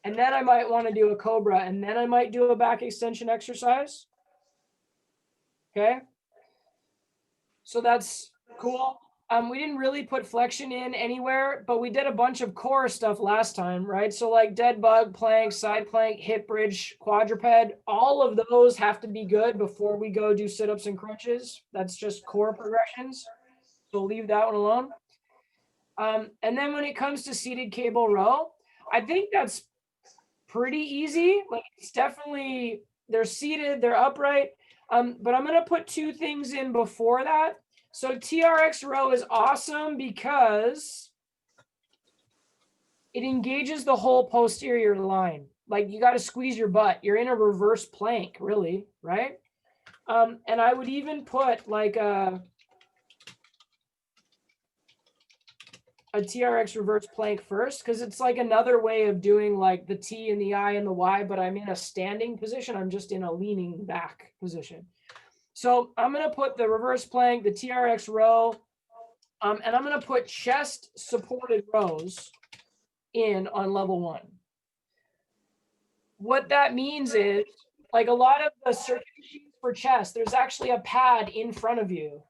And then I might want to do a cobra, and then I might do a back extension exercise. Okay. So that's cool. We didn't really put flexion in anywhere, but we did a bunch of core stuff last time, right? So like dead bug, plank, side plank, hip bridge, quadruped, all of those have to be good before we go do sit-ups and crunches. That's just core progressions. So leave that one alone. And then when it comes to seated cable row, I think that's pretty easy. Like it's definitely, they're seated, they're upright. But I'm going to put 2 things in before that. So TRX row is awesome because it engages the whole posterior line. Like you got to squeeze your butt. You're in a reverse plank, really, right? And I would even put like a TRX reverse plank first, because it's like another way of doing like the T and the I and the Y, but I'm in a standing position. I'm just in a leaning back position. So I'm going to put the reverse plank, the TRX row, and I'm going to put chest supported rows in on level 1. What that means is, like a lot of the circuit machines for chest, there's actually a pad in front of you.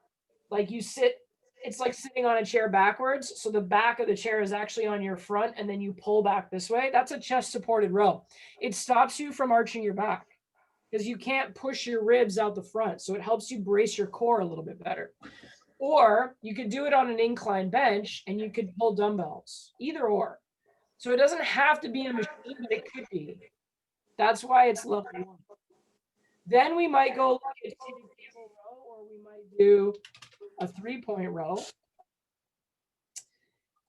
Like you sit, it's like sitting on a chair backwards. So the back of the chair is actually on your front and then you pull back this way. That's a chest supported row. It stops you from arching your back because you can't push your ribs out the front. So it helps you brace your core a little bit better. Or you could do it on an incline bench and you could pull dumbbells, either or. So it doesn't have to be a machine, but it could be. That's why it's level 1. Then we might go like a seated cable row, or we might do a 3-point row.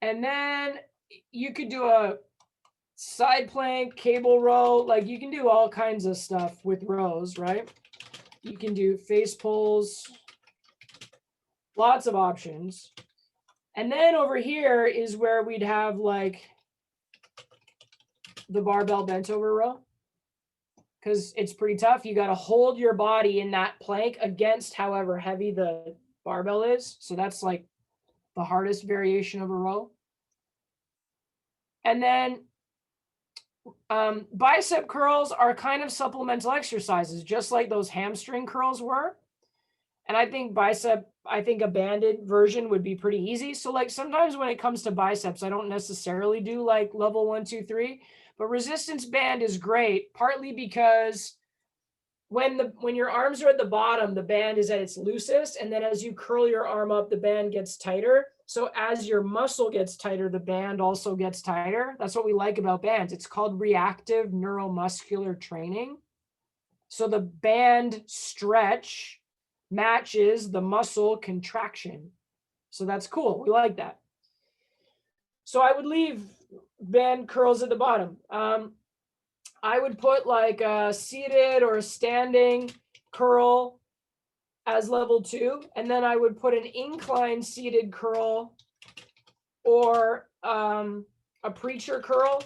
And then you could do a side plank, cable row. Like you can do all kinds of stuff with rows, right? You can do face pulls, lots of options. And then over here is where we'd have like the barbell bent over row, because it's pretty tough. You got to hold your body in that plank against however heavy the barbell is. So that's like the hardest variation of a row. And then bicep curls are kind of supplemental exercises, just like those hamstring curls were. And I think a banded version would be pretty easy. So like sometimes when it comes to biceps, I don't necessarily do like level 1, 2, 3, but resistance band is great, partly because when your arms are at the bottom, the band is at its loosest. And then as you curl your arm up, the band gets tighter. So as your muscle gets tighter, the band also gets tighter. That's what we like about bands. It's called reactive neuromuscular training. So the band stretch matches the muscle contraction. So that's cool. We like that. So I would leave band curls at the bottom. I would put like a seated or a standing curl as level 2. And then I would put an incline seated curl or a preacher curl.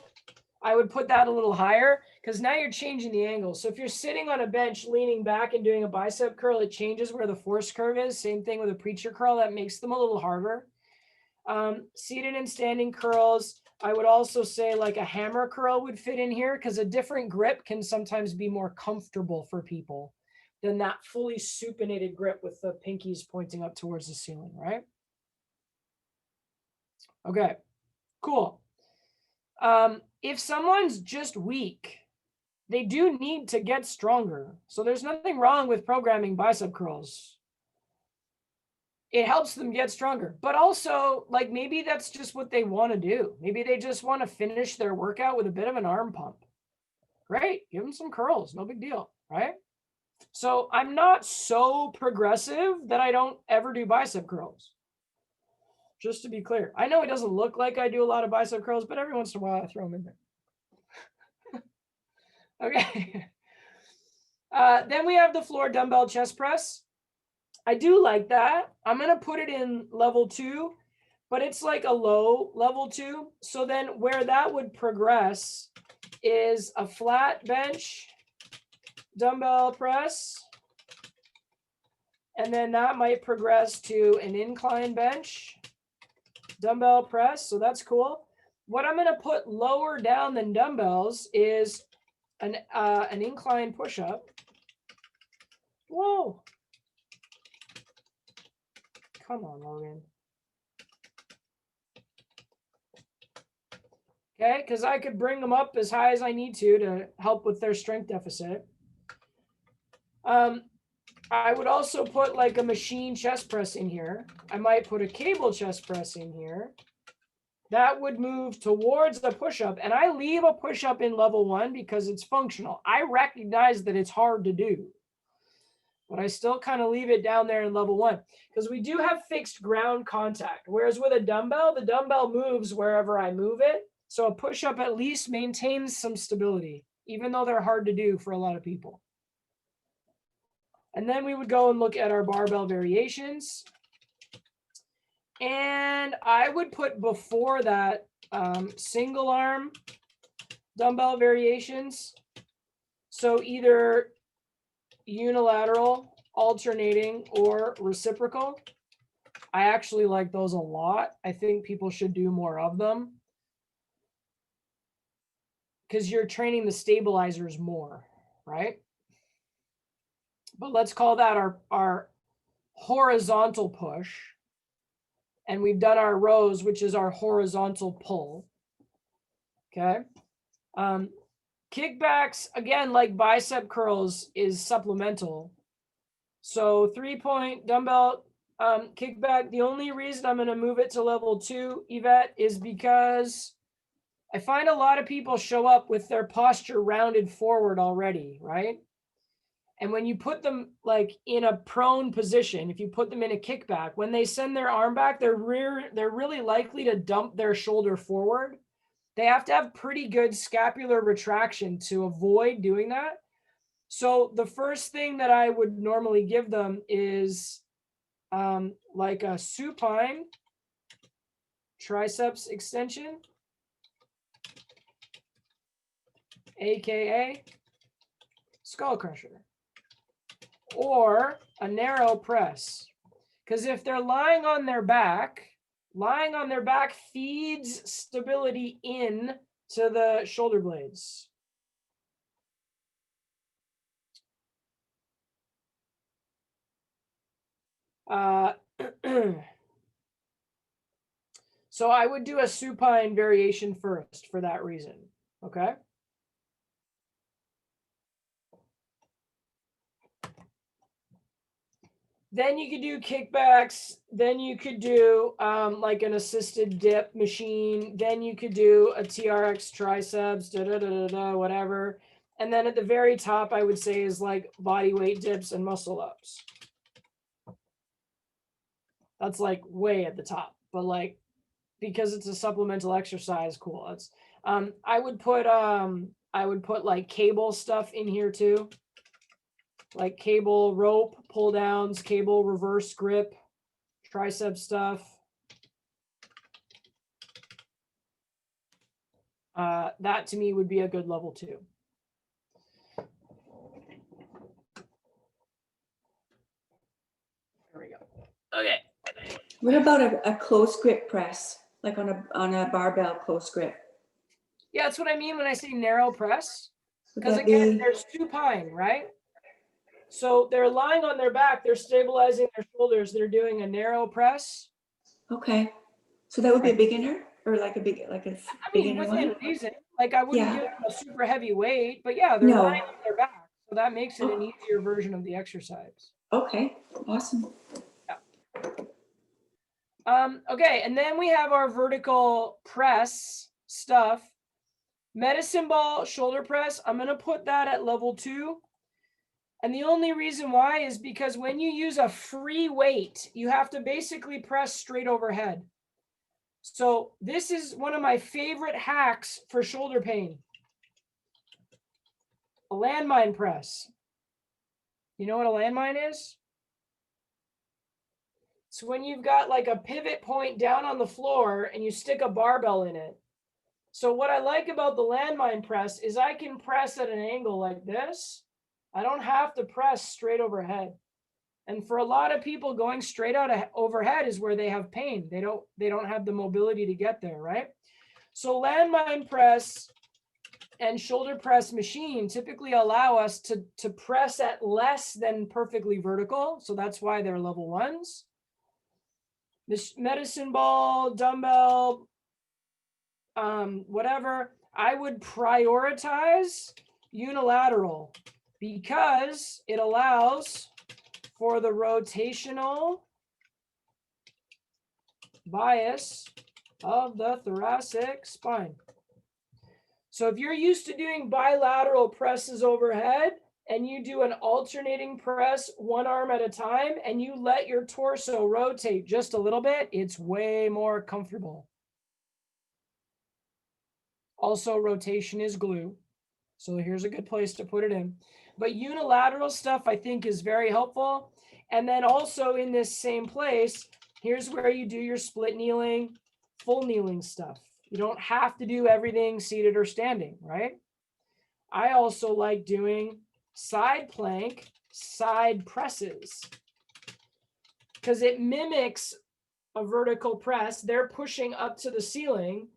I would put that a little higher because now you're changing the angle. So if you're sitting on a bench leaning back and doing a bicep curl, it changes where the force curve is. Same thing with a preacher curl. That makes them a little harder. Seated and standing curls. I would also say like a hammer curl would fit in here because a different grip can sometimes be more comfortable for people than that fully supinated grip with the pinkies pointing up towards the ceiling, right? Okay, cool. If someone's just weak, they do need to get stronger. So there's nothing wrong with programming bicep curls. It helps them get stronger, but also like maybe that's just what they want to do. Maybe they just want to finish their workout with a bit of an arm pump. Great, give them some curls, no big deal, right? So I'm not so progressive that I don't ever do bicep curls. Just to be clear, I know it doesn't look like I do a lot of bicep curls, but every once in a while I throw them in there. Okay. Then we have the floor dumbbell chest press. I do like that. I'm going to put it in level 2, but it's like a low level 2. So then where that would progress is a flat bench dumbbell press. And then that might progress to an incline bench dumbbell press. So that's cool. What I'm going to put lower down than dumbbells is an incline push-up. Whoa. Come on, Logan. Okay, because I could bring them up as high as I need to help with their strength deficit. I would also put like a machine chest press in here. I might put a cable chest press in here. That would move towards the push-up. And I leave a push-up in level 1 because it's functional. I recognize that it's hard to do, but I still kind of leave it down there in level 1 because we do have fixed ground contact. Whereas with a dumbbell, the dumbbell moves wherever I move it. So a push-up at least maintains some stability, even though they're hard to do for a lot of people. And then we would go and look at our barbell variations. And I would put before that single arm dumbbell variations. So either unilateral, alternating, or reciprocal. I actually like those a lot. I think people should do more of them because you're training the stabilizers more, right? But let's call that our horizontal push. And we've done our rows, which is our horizontal pull. Okay. Kickbacks, again, like bicep curls, is supplemental. So 3-point dumbbell kickback. The only reason I'm going to move it to level 2, Yvette, is because I find a lot of people show up with their posture rounded forward already, right? And when you put them like in a prone position, if you put them in a kickback, when they send their arm back, they're really likely to dump their shoulder forward. They have to have pretty good scapular retraction to avoid doing that. So the first thing that I would normally give them is like a supine triceps extension, AKA skull crusher, or a narrow press. Because if they're lying on their back feeds stability in to the shoulder blades. So I would do a supine variation first for that reason, okay? Then you could do kickbacks. Then you could do like an assisted dip machine. Then you could do a TRX triceps, whatever. And then at the very top, I would say is like body weight dips and muscle ups. That's like way at the top, but like because it's a supplemental exercise, cool. It's I would put like cable stuff in here too. Like cable rope pull downs, cable reverse grip, tricep stuff. That to me would be a good level 2. There we go. Okay. What about a close grip press, like on a barbell close grip? Yeah, that's what I mean when I say narrow press. Would Because that again, be- there's supine, right? So they're lying on their back, they're stabilizing their shoulders, they're doing a narrow press. Okay, so that would be a beginner or like a I mean, beginner within one? reason. Like I wouldn't Yeah. give them a super heavy weight, but yeah, they're No. lying on their back. So that makes it an easier version of the exercise. Okay, awesome. Okay, and then we have our vertical press stuff. Medicine ball shoulder press, I'm going to put that at level 2. And the only reason why is because when you use a free weight, you have to basically press straight overhead. So this is one of my favorite hacks for shoulder pain. A landmine press. You know what a landmine is? So when you've got like a pivot point down on the floor and you stick a barbell in it. So what I like about the landmine press is I can press at an angle like this. I don't have to press straight overhead. And for a lot of people, going straight out overhead is where they have pain. They don't have the mobility to get there, right? So landmine press and shoulder press machine typically allow us to press at less than perfectly vertical. So that's why they're level 1s. This medicine ball, dumbbell, whatever, I would prioritize unilateral because it allows for the rotational bias of the thoracic spine. So if you're used to doing bilateral presses overhead and you do an alternating press one arm at a time and you let your torso rotate just a little bit, it's way more comfortable. Also, rotation is glue. So here's a good place to put it in. But unilateral stuff I think is very helpful. And then also in this same place, here's where you do your split kneeling, full kneeling stuff. You don't have to do everything seated or standing, right? I also like doing side plank, side presses, because it mimics a vertical press. They're pushing up to the ceiling,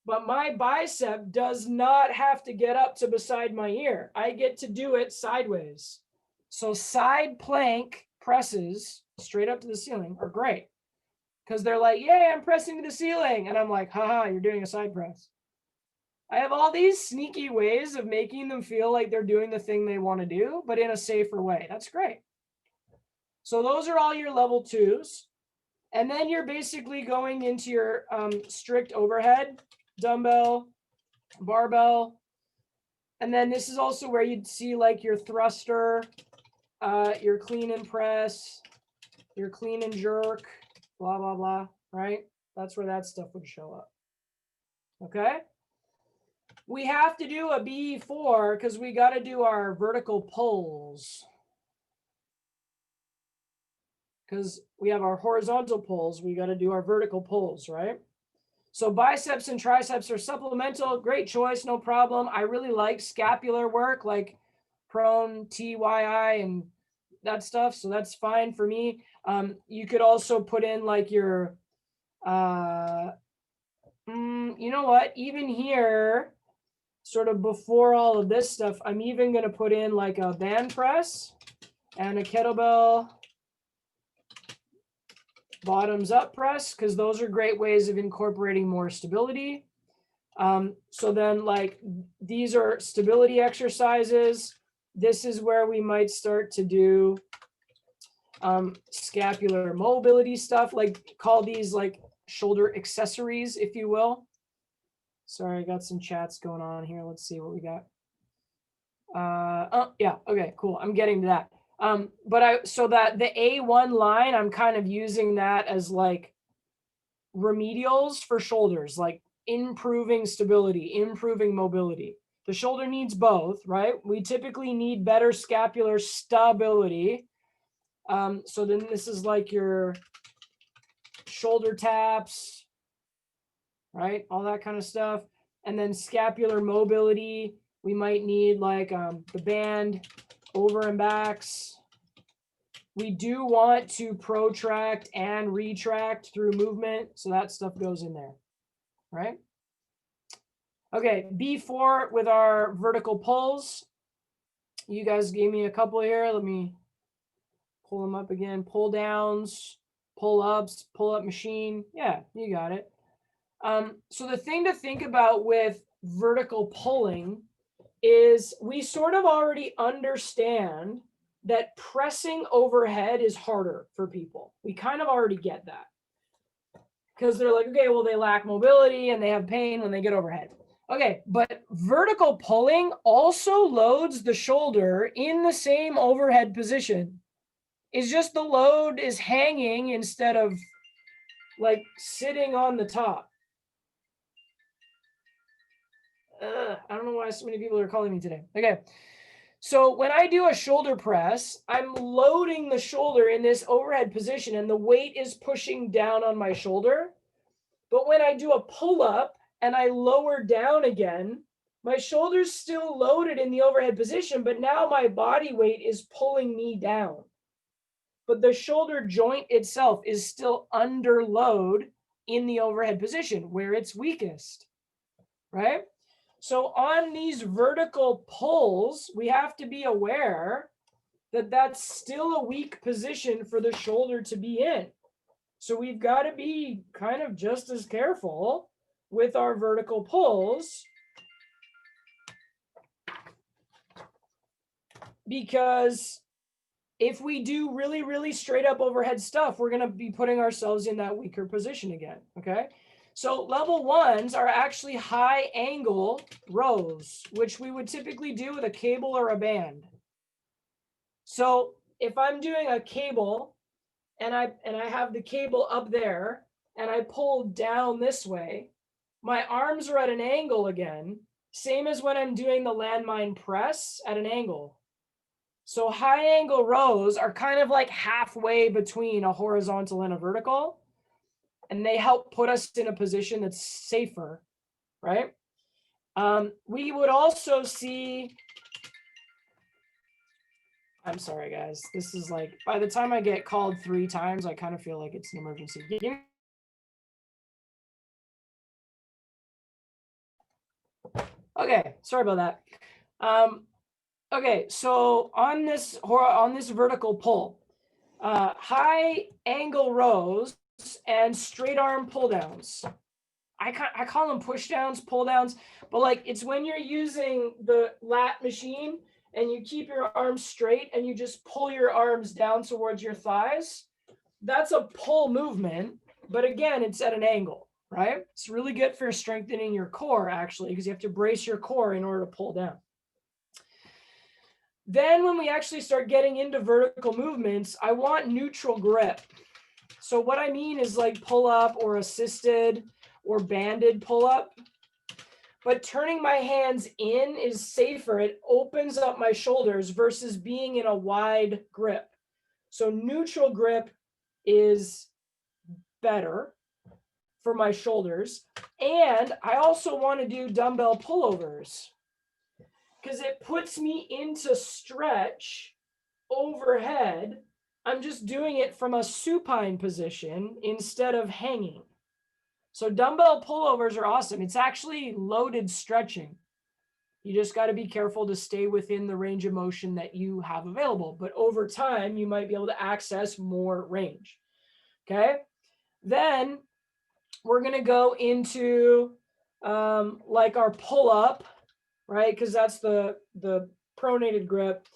but my bicep does not have to get up to beside my ear. I get to do it sideways. So side plank presses straight up to the ceiling are great because they're like, yay, I'm pressing to the ceiling. And I'm like, haha, you're doing a side press. I have all these sneaky ways of making them feel like they're doing the thing they want to do, but in a safer way. That's great. So those are all your level 2s. And then you're basically going into your strict overhead, dumbbell, barbell. And then this is also where you'd see like your thruster, your clean and press, your clean and jerk, blah, blah, blah, right? That's where that stuff would show up. Okay? We have to do a B4 because we got to do our vertical pulls. Because we have our horizontal pulls, we got to do our vertical pulls, right? So biceps and triceps are supplemental. Great choice, no problem. I really like scapular work, like prone, TYI, and that stuff. So that's fine for me. You could also put in like your, you know what? Even here, sort of before all of this stuff, I'm even going to put in like a band press and a kettlebell bottoms up press, because those are great ways of incorporating more stability. So then like these are stability exercises. This is where we might start to do scapular mobility stuff, like call these like shoulder accessories, if you will. Sorry, I got some chats going on here. Let's see what we got. Oh yeah, okay, cool. I'm getting to that. So that the A1 line, I'm kind of using that as like remedials for shoulders, like improving stability, improving mobility. The shoulder needs both, right? We typically need better scapular stability. So then this is like your shoulder taps, right? All that kind of stuff. And then scapular mobility, we might need like the band over and backs. We do want to protract and retract through movement. So that stuff goes in there, right? Okay, B4 with our vertical pulls. You guys gave me a couple here. Let me pull them up again. Pull downs, pull ups, pull up machine. Yeah, you got it. So the thing to think about with vertical pulling is we sort of already understand that pressing overhead is harder for people. We kind of already get that because they're like, okay, well, they lack mobility and they have pain when they get overhead. Okay, but vertical pulling also loads the shoulder in the same overhead position. It's just the load is hanging instead of like sitting on the top. I don't know why so many people are calling me today. Okay. So when I do a shoulder press, I'm loading the shoulder in this overhead position and the weight is pushing down on my shoulder. But when I do a pull up and I lower down again, my shoulder's still loaded in the overhead position, but now my body weight is pulling me down. But the shoulder joint itself is still under load in the overhead position where it's weakest, right? So on these vertical pulls, we have to be aware that that's still a weak position for the shoulder to be in. So we've got to be kind of just as careful with our vertical pulls, because if we do really, really straight up overhead stuff, we're going to be putting ourselves in that weaker position again, okay? So level 1s are actually high angle rows, which we would typically do with a cable or a band. So if I'm doing a cable and I have the cable up there and I pull down this way, my arms are at an angle again, same as when I'm doing the landmine press at an angle. So high angle rows are kind of like halfway between a horizontal and a vertical, and they help put us in a position that's safer, right? We would also see, I'm sorry, guys. This is like, by the time I get called 3 times, I kind of feel like it's an emergency. Okay, sorry about that. Okay, so on this vertical pull, high angle rows and straight arm pull downs. I call them push downs, pull downs, but like it's when you're using the lat machine and you keep your arms straight and you just pull your arms down towards your thighs. That's a pull movement, but again, it's at an angle, right? It's really good for strengthening your core actually, because you have to brace your core in order to pull down. Then when we actually start getting into vertical movements, I want neutral grip. So what I mean is like pull up or assisted or banded pull up. But turning my hands in is safer. It opens up my shoulders versus being in a wide grip. So neutral grip is better for my shoulders. And I also want to do dumbbell pullovers because it puts me into stretch overhead. I'm just doing it from a supine position instead of hanging. So dumbbell pullovers are awesome. It's actually loaded stretching. You just got to be careful to stay within the range of motion that you have available. But over time, you might be able to access more range. Okay. Then we're going to go into like our pull up, right? Because that's the pronated grip.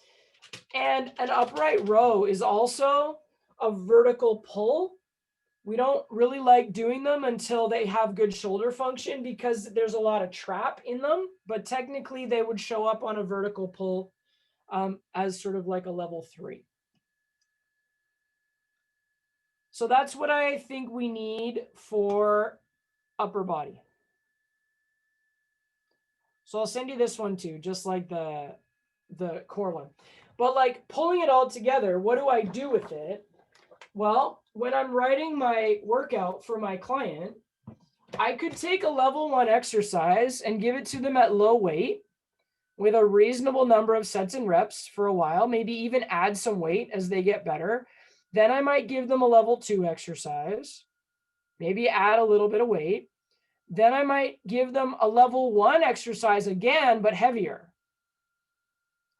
And an upright row is also a vertical pull. We don't really like doing them until they have good shoulder function because there's a lot of trap in them, but technically they would show up on a vertical pull as sort of like a level 3. So that's what I think we need for upper body. So I'll send you this one too, just like the core one. But like pulling it all together, what do I do with it? Well, when I'm writing my workout for my client, I could take a level 1 exercise and give it to them at low weight with a reasonable number of sets and reps for a while, maybe even add some weight as they get better. Then I might give them a level 2 exercise, maybe add a little bit of weight. Then I might give them a level 1 exercise again, but heavier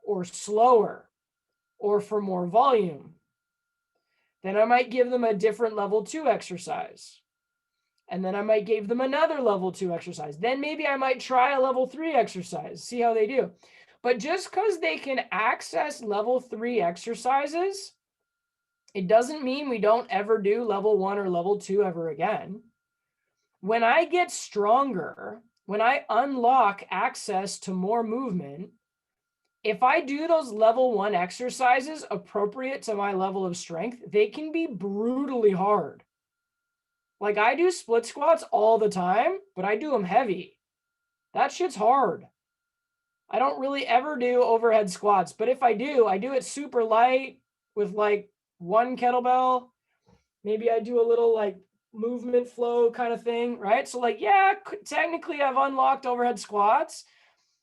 or slower or for more volume. Then I might give them a different level 2 exercise. And then I might give them another level 2 exercise. Then maybe I might try a level 3 exercise, see how they do. But just because they can access level 3 exercises, it doesn't mean we don't ever do level 1 or level 2 ever again. When I get stronger, when I unlock access to more movement, if I do those level 1 exercises appropriate to my level of strength, they can be brutally hard. Like I do split squats all the time, but I do them heavy. That shit's hard. I don't really ever do overhead squats, but if I do it super light with like 1 kettlebell. Maybe I do a little like movement flow kind of thing, right? So like, yeah, technically I've unlocked overhead squats,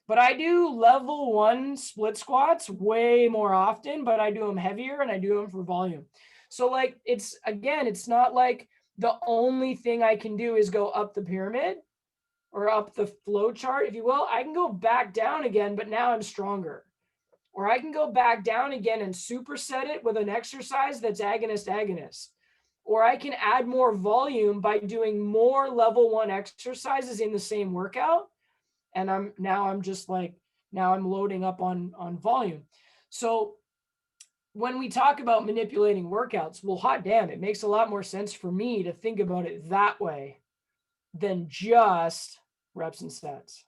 but I do level 1 split squats way more often, but I do them heavier and I do them for volume. So like, it's not like the only thing I can do is go up the pyramid or up the flow chart, if you will. I can go back down again, but now I'm stronger. Or I can go back down again and superset it with an exercise that's agonist. Or I can add more volume by doing more level 1 exercises in the same workout. And I'm loading up on volume. So when we talk about manipulating workouts, well, hot damn, it makes a lot more sense for me to think about it that way than just reps and sets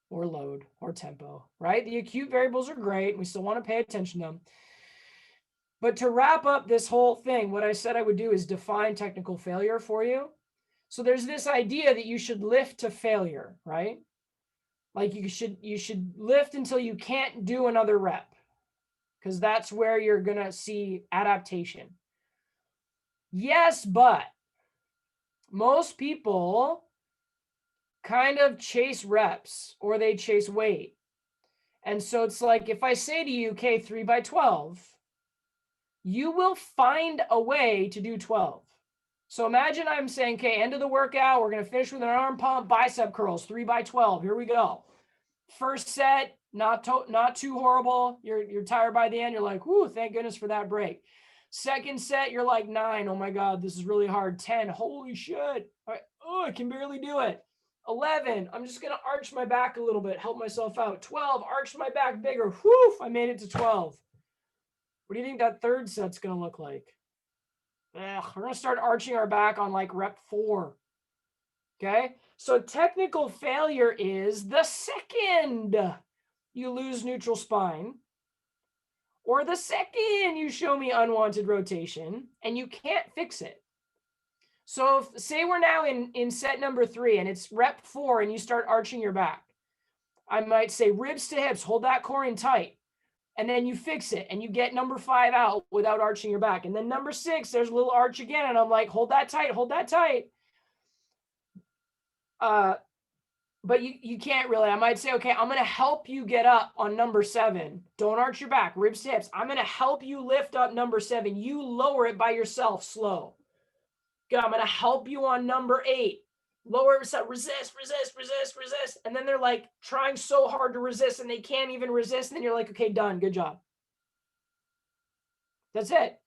or load or tempo, right? The acute variables are great. We still want to pay attention to them. But to wrap up this whole thing, what I said I would do is define technical failure for you. So there's this idea that you should lift to failure, right? Like you should lift until you can't do another rep, because that's where you're going to see adaptation. Yes, but most people kind of chase reps or they chase weight. And so it's like, if I say to you, okay, 3 by 12, you will find a way to do 12. So imagine I'm saying, okay, end of the workout, we're going to finish with an arm pump, bicep curls, 3 by 12. Here we go. First set, not too horrible. You're tired by the end. You're like, whoo, thank goodness for that break. Second set, you're like 9. Oh my God, this is really hard. 10, holy shit. All right. Oh, I can barely do it. 11, I'm just going to arch my back a little bit, help myself out. 12, arch my back bigger. Whew, I made it to 12. What do you think that third set's going to look like? We're going to start arching our back on like rep 4. Okay, so technical failure is the second you lose neutral spine, or the second you show me unwanted rotation and you can't fix it. So if, say we're now in set number 3 and it's rep 4 and you start arching your back, I might say ribs to hips, hold that core in tight. And then you fix it and you get number 5 out without arching your back. And then number 6, there's a little arch again. And I'm like, hold that tight, hold that tight. But you can't really. I might say, okay, I'm going to help you get up on number 7. Don't arch your back, ribs to hips. I'm going to help you lift up number 7. You lower it by yourself, slow. Good. I'm going to help you on number 8. Lower it, resist. And then they're like trying so hard to resist and they can't even resist. And then you're like, okay, done. Good job. That's it.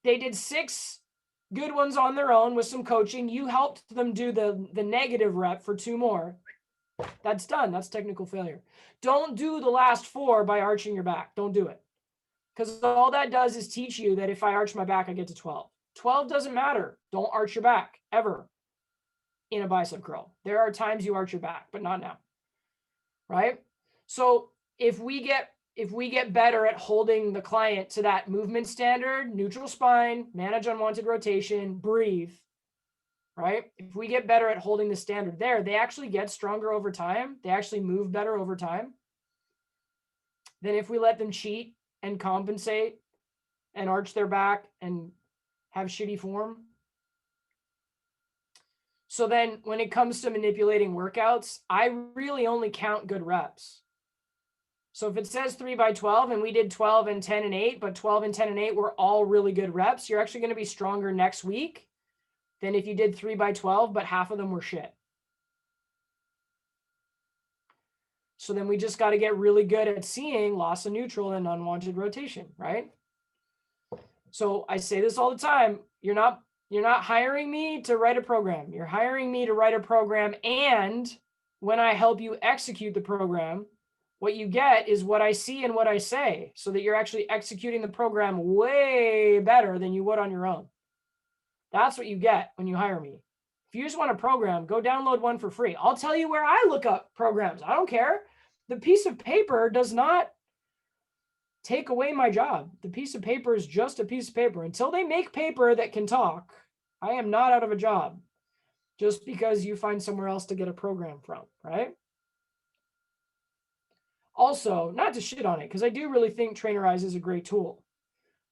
They did 6 good ones on their own with some coaching. You helped them do the negative rep for 2 more. That's done. That's technical failure. Don't do the last 4 by arching your back. Don't do it. Because all that does is teach you that if I arch my back, I get to 12. 12 doesn't matter. Don't arch your back ever in a bicep curl. There are times you arch your back, but not now. Right? So if we get better at holding the client to that movement standard, neutral spine, manage unwanted rotation, breathe, right? If we get better at holding the standard there, they actually get stronger over time. They actually move better over time than if we let them cheat and compensate and arch their back and have shitty form. So then when it comes to manipulating workouts, I really only count good reps. So if it says 3 by 12 and we did 12 and 10 and 8, but 12 and 10 and 8 were all really good reps, you're actually going to be stronger next week than if you did 3 by 12, but half of them were shit. So then we just got to get really good at seeing loss of neutral and unwanted rotation, right? So I say this all the time. You're not hiring me to write a program. You're hiring me to write a program. And when I help you execute the program, what you get is what I see and what I say, so that you're actually executing the program way better than you would on your own. That's what you get when you hire me. If you just want a program, go download one for free. I'll tell you where I look up programs. I don't care. The piece of paper does not take away my job. The piece of paper is just a piece of paper. Until they make paper that can talk, I am not out of a job just because you find somewhere else to get a program from, right? Also, not to shit on it, because I do really think Trainerize is a great tool.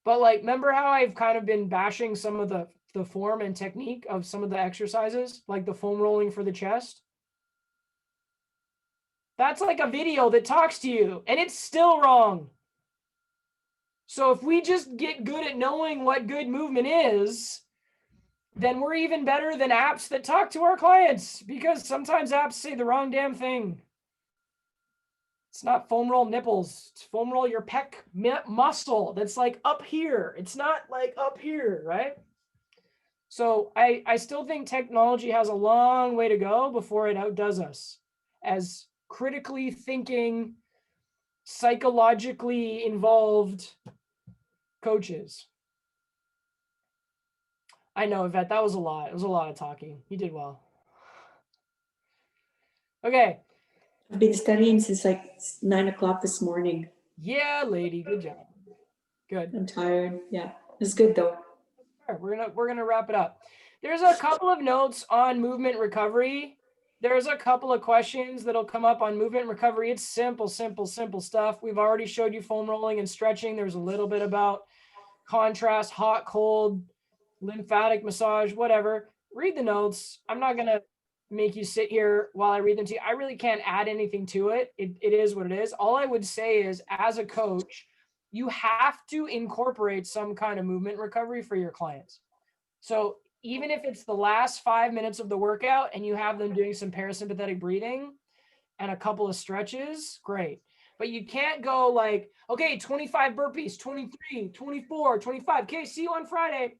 But like, remember how I've kind of been bashing some of the form and technique of some of the exercises, like the foam rolling for the chest? That's like a video that talks to you, and it's still wrong. So if we just get good at knowing what good movement is, then we're even better than apps that talk to our clients, because sometimes apps say the wrong damn thing. It's not foam roll nipples. It's foam roll your pec muscle that's like up here. It's not like up here, right? So I still think technology has a long way to go before it outdoes us as critically thinking, psychologically involved coaches. I know, Yvette, that was a lot. It was a lot of talking. You did well. Okay. I've been studying since like 9 o'clock this morning. Yeah, lady. Good job. Good. I'm tired. Yeah, it's good though. All right, we're gonna wrap it up. There's a couple of notes on movement recovery. There's a couple of questions that'll come up on movement recovery. It's simple stuff. We've already showed you foam rolling and stretching. There's a little bit about contrast, hot, cold, lymphatic massage, whatever. Read the notes. I'm not going to make you sit here while I read them to you. I really can't add anything to it. It is what it is. All I would say is, as a coach, you have to incorporate some kind of movement recovery for your clients. So even if it's the last 5 minutes of the workout and you have them doing some parasympathetic breathing and a couple of stretches, great. But you can't go like, okay, 25 burpees, 23, 24, 25. Okay, see you on Friday.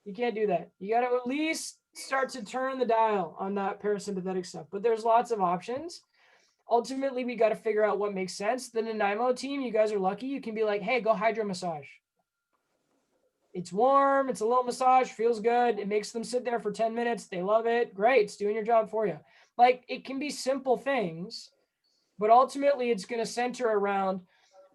You can't do that. You got to at least start to turn the dial on that parasympathetic stuff. But there's lots of options. Ultimately, we got to figure out what makes sense. The Nanaimo team, you guys are lucky. You can be like, hey, go hydro massage. It's warm. It's a little massage. Feels good. It makes them sit there for 10 minutes. They love it. Great. It's doing your job for you. Like, it can be simple things, but ultimately it's going to center around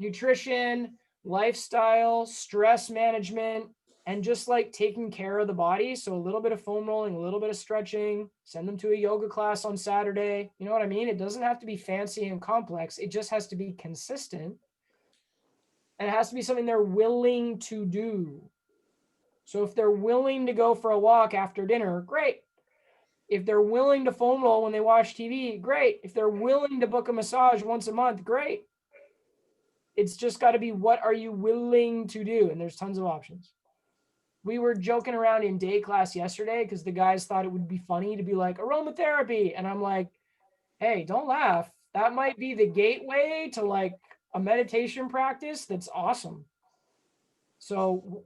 nutrition, lifestyle, stress management, and just like taking care of the body. So a little bit of foam rolling, a little bit of stretching, send them to a yoga class on Saturday. You know what I mean? It doesn't have to be fancy and complex. It just has to be consistent. And it has to be something they're willing to do. So if they're willing to go for a walk after dinner, great. If they're willing to foam roll when they watch TV, great. If they're willing to book a massage once a month, great. It's just got to be, what are you willing to do? And there's tons of options. We were joking around in day class yesterday because the guys thought it would be funny to be like aromatherapy. And I'm like, hey, don't laugh. That might be the gateway to like a meditation practice that's awesome. So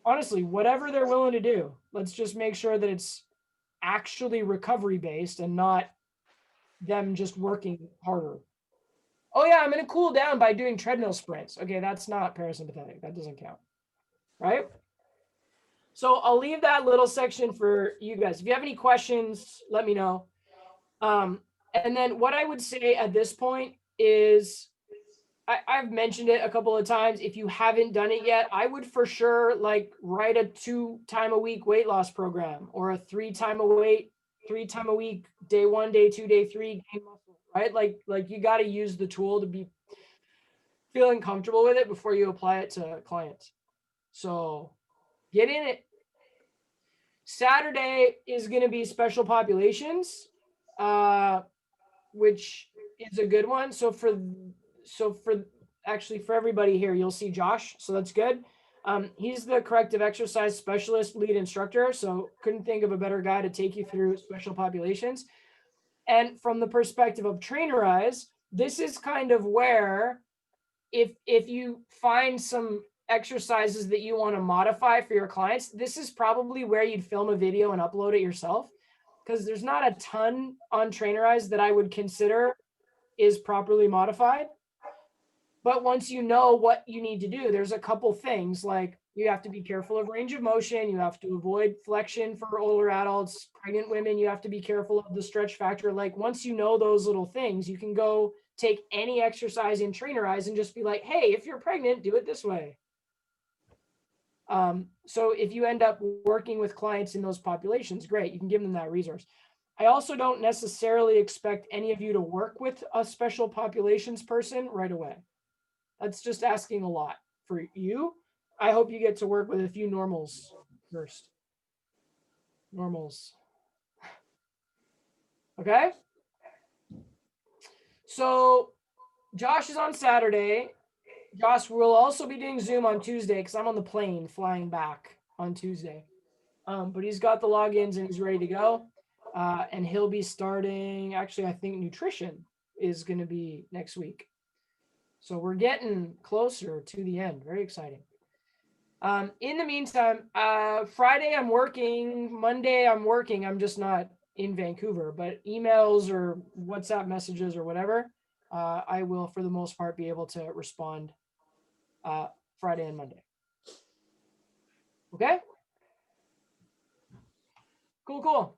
honestly, whatever they're willing to do, let's just make sure that it's actually recovery based and not them just working harder. Oh yeah, I'm going to cool down by doing treadmill sprints. Okay, that's not parasympathetic. That doesn't count, right? So I'll leave that little section for you guys. If you have any questions, let me know. And then what I would say at this point is, I've mentioned it a couple of times. If you haven't done it yet, I would for sure like write a 2-time-a-week weight loss program, or a 3-time-a-week, day 1, day 2, day 3 gain muscle, right? Like you got to use the tool to be feeling comfortable with it before you apply it to clients. So get in it. Saturday is going to be special populations, which is a good one. So for everybody here, you'll see Josh. So that's good. He's the corrective exercise specialist lead instructor. So couldn't think of a better guy to take you through special populations. And from the perspective of Trainerize, this is kind of where if you find some exercises that you want to modify for your clients, this is probably where you'd film a video and upload it yourself, because there's not a ton on Trainerize that I would consider is properly modified. But once you know what you need to do, there's a couple things, like you have to be careful of range of motion. You have to avoid flexion for older adults, pregnant women. You have to be careful of the stretch factor. Like once you know those little things, you can go take any exercise in Trainerize and just be like, hey, if you're pregnant, do it this way. So if you end up working with clients in those populations, great, you can give them that resource. I also don't necessarily expect any of you to work with a special populations person right away. That's just asking a lot for you. I hope you get to work with a few normals first. Normals. Okay? So Josh is on Saturday. Josh will also be doing Zoom on Tuesday because I'm on the plane flying back on Tuesday. But he's got the logins and he's ready to go. And he'll be starting, actually, I think nutrition is going to be next week. So we're getting closer to the end. Very exciting. In the meantime, Friday I'm working, Monday I'm working. I'm just not in Vancouver, but emails or WhatsApp messages or whatever, I will, for the most part, be able to respond Friday and Monday. Okay? Cool.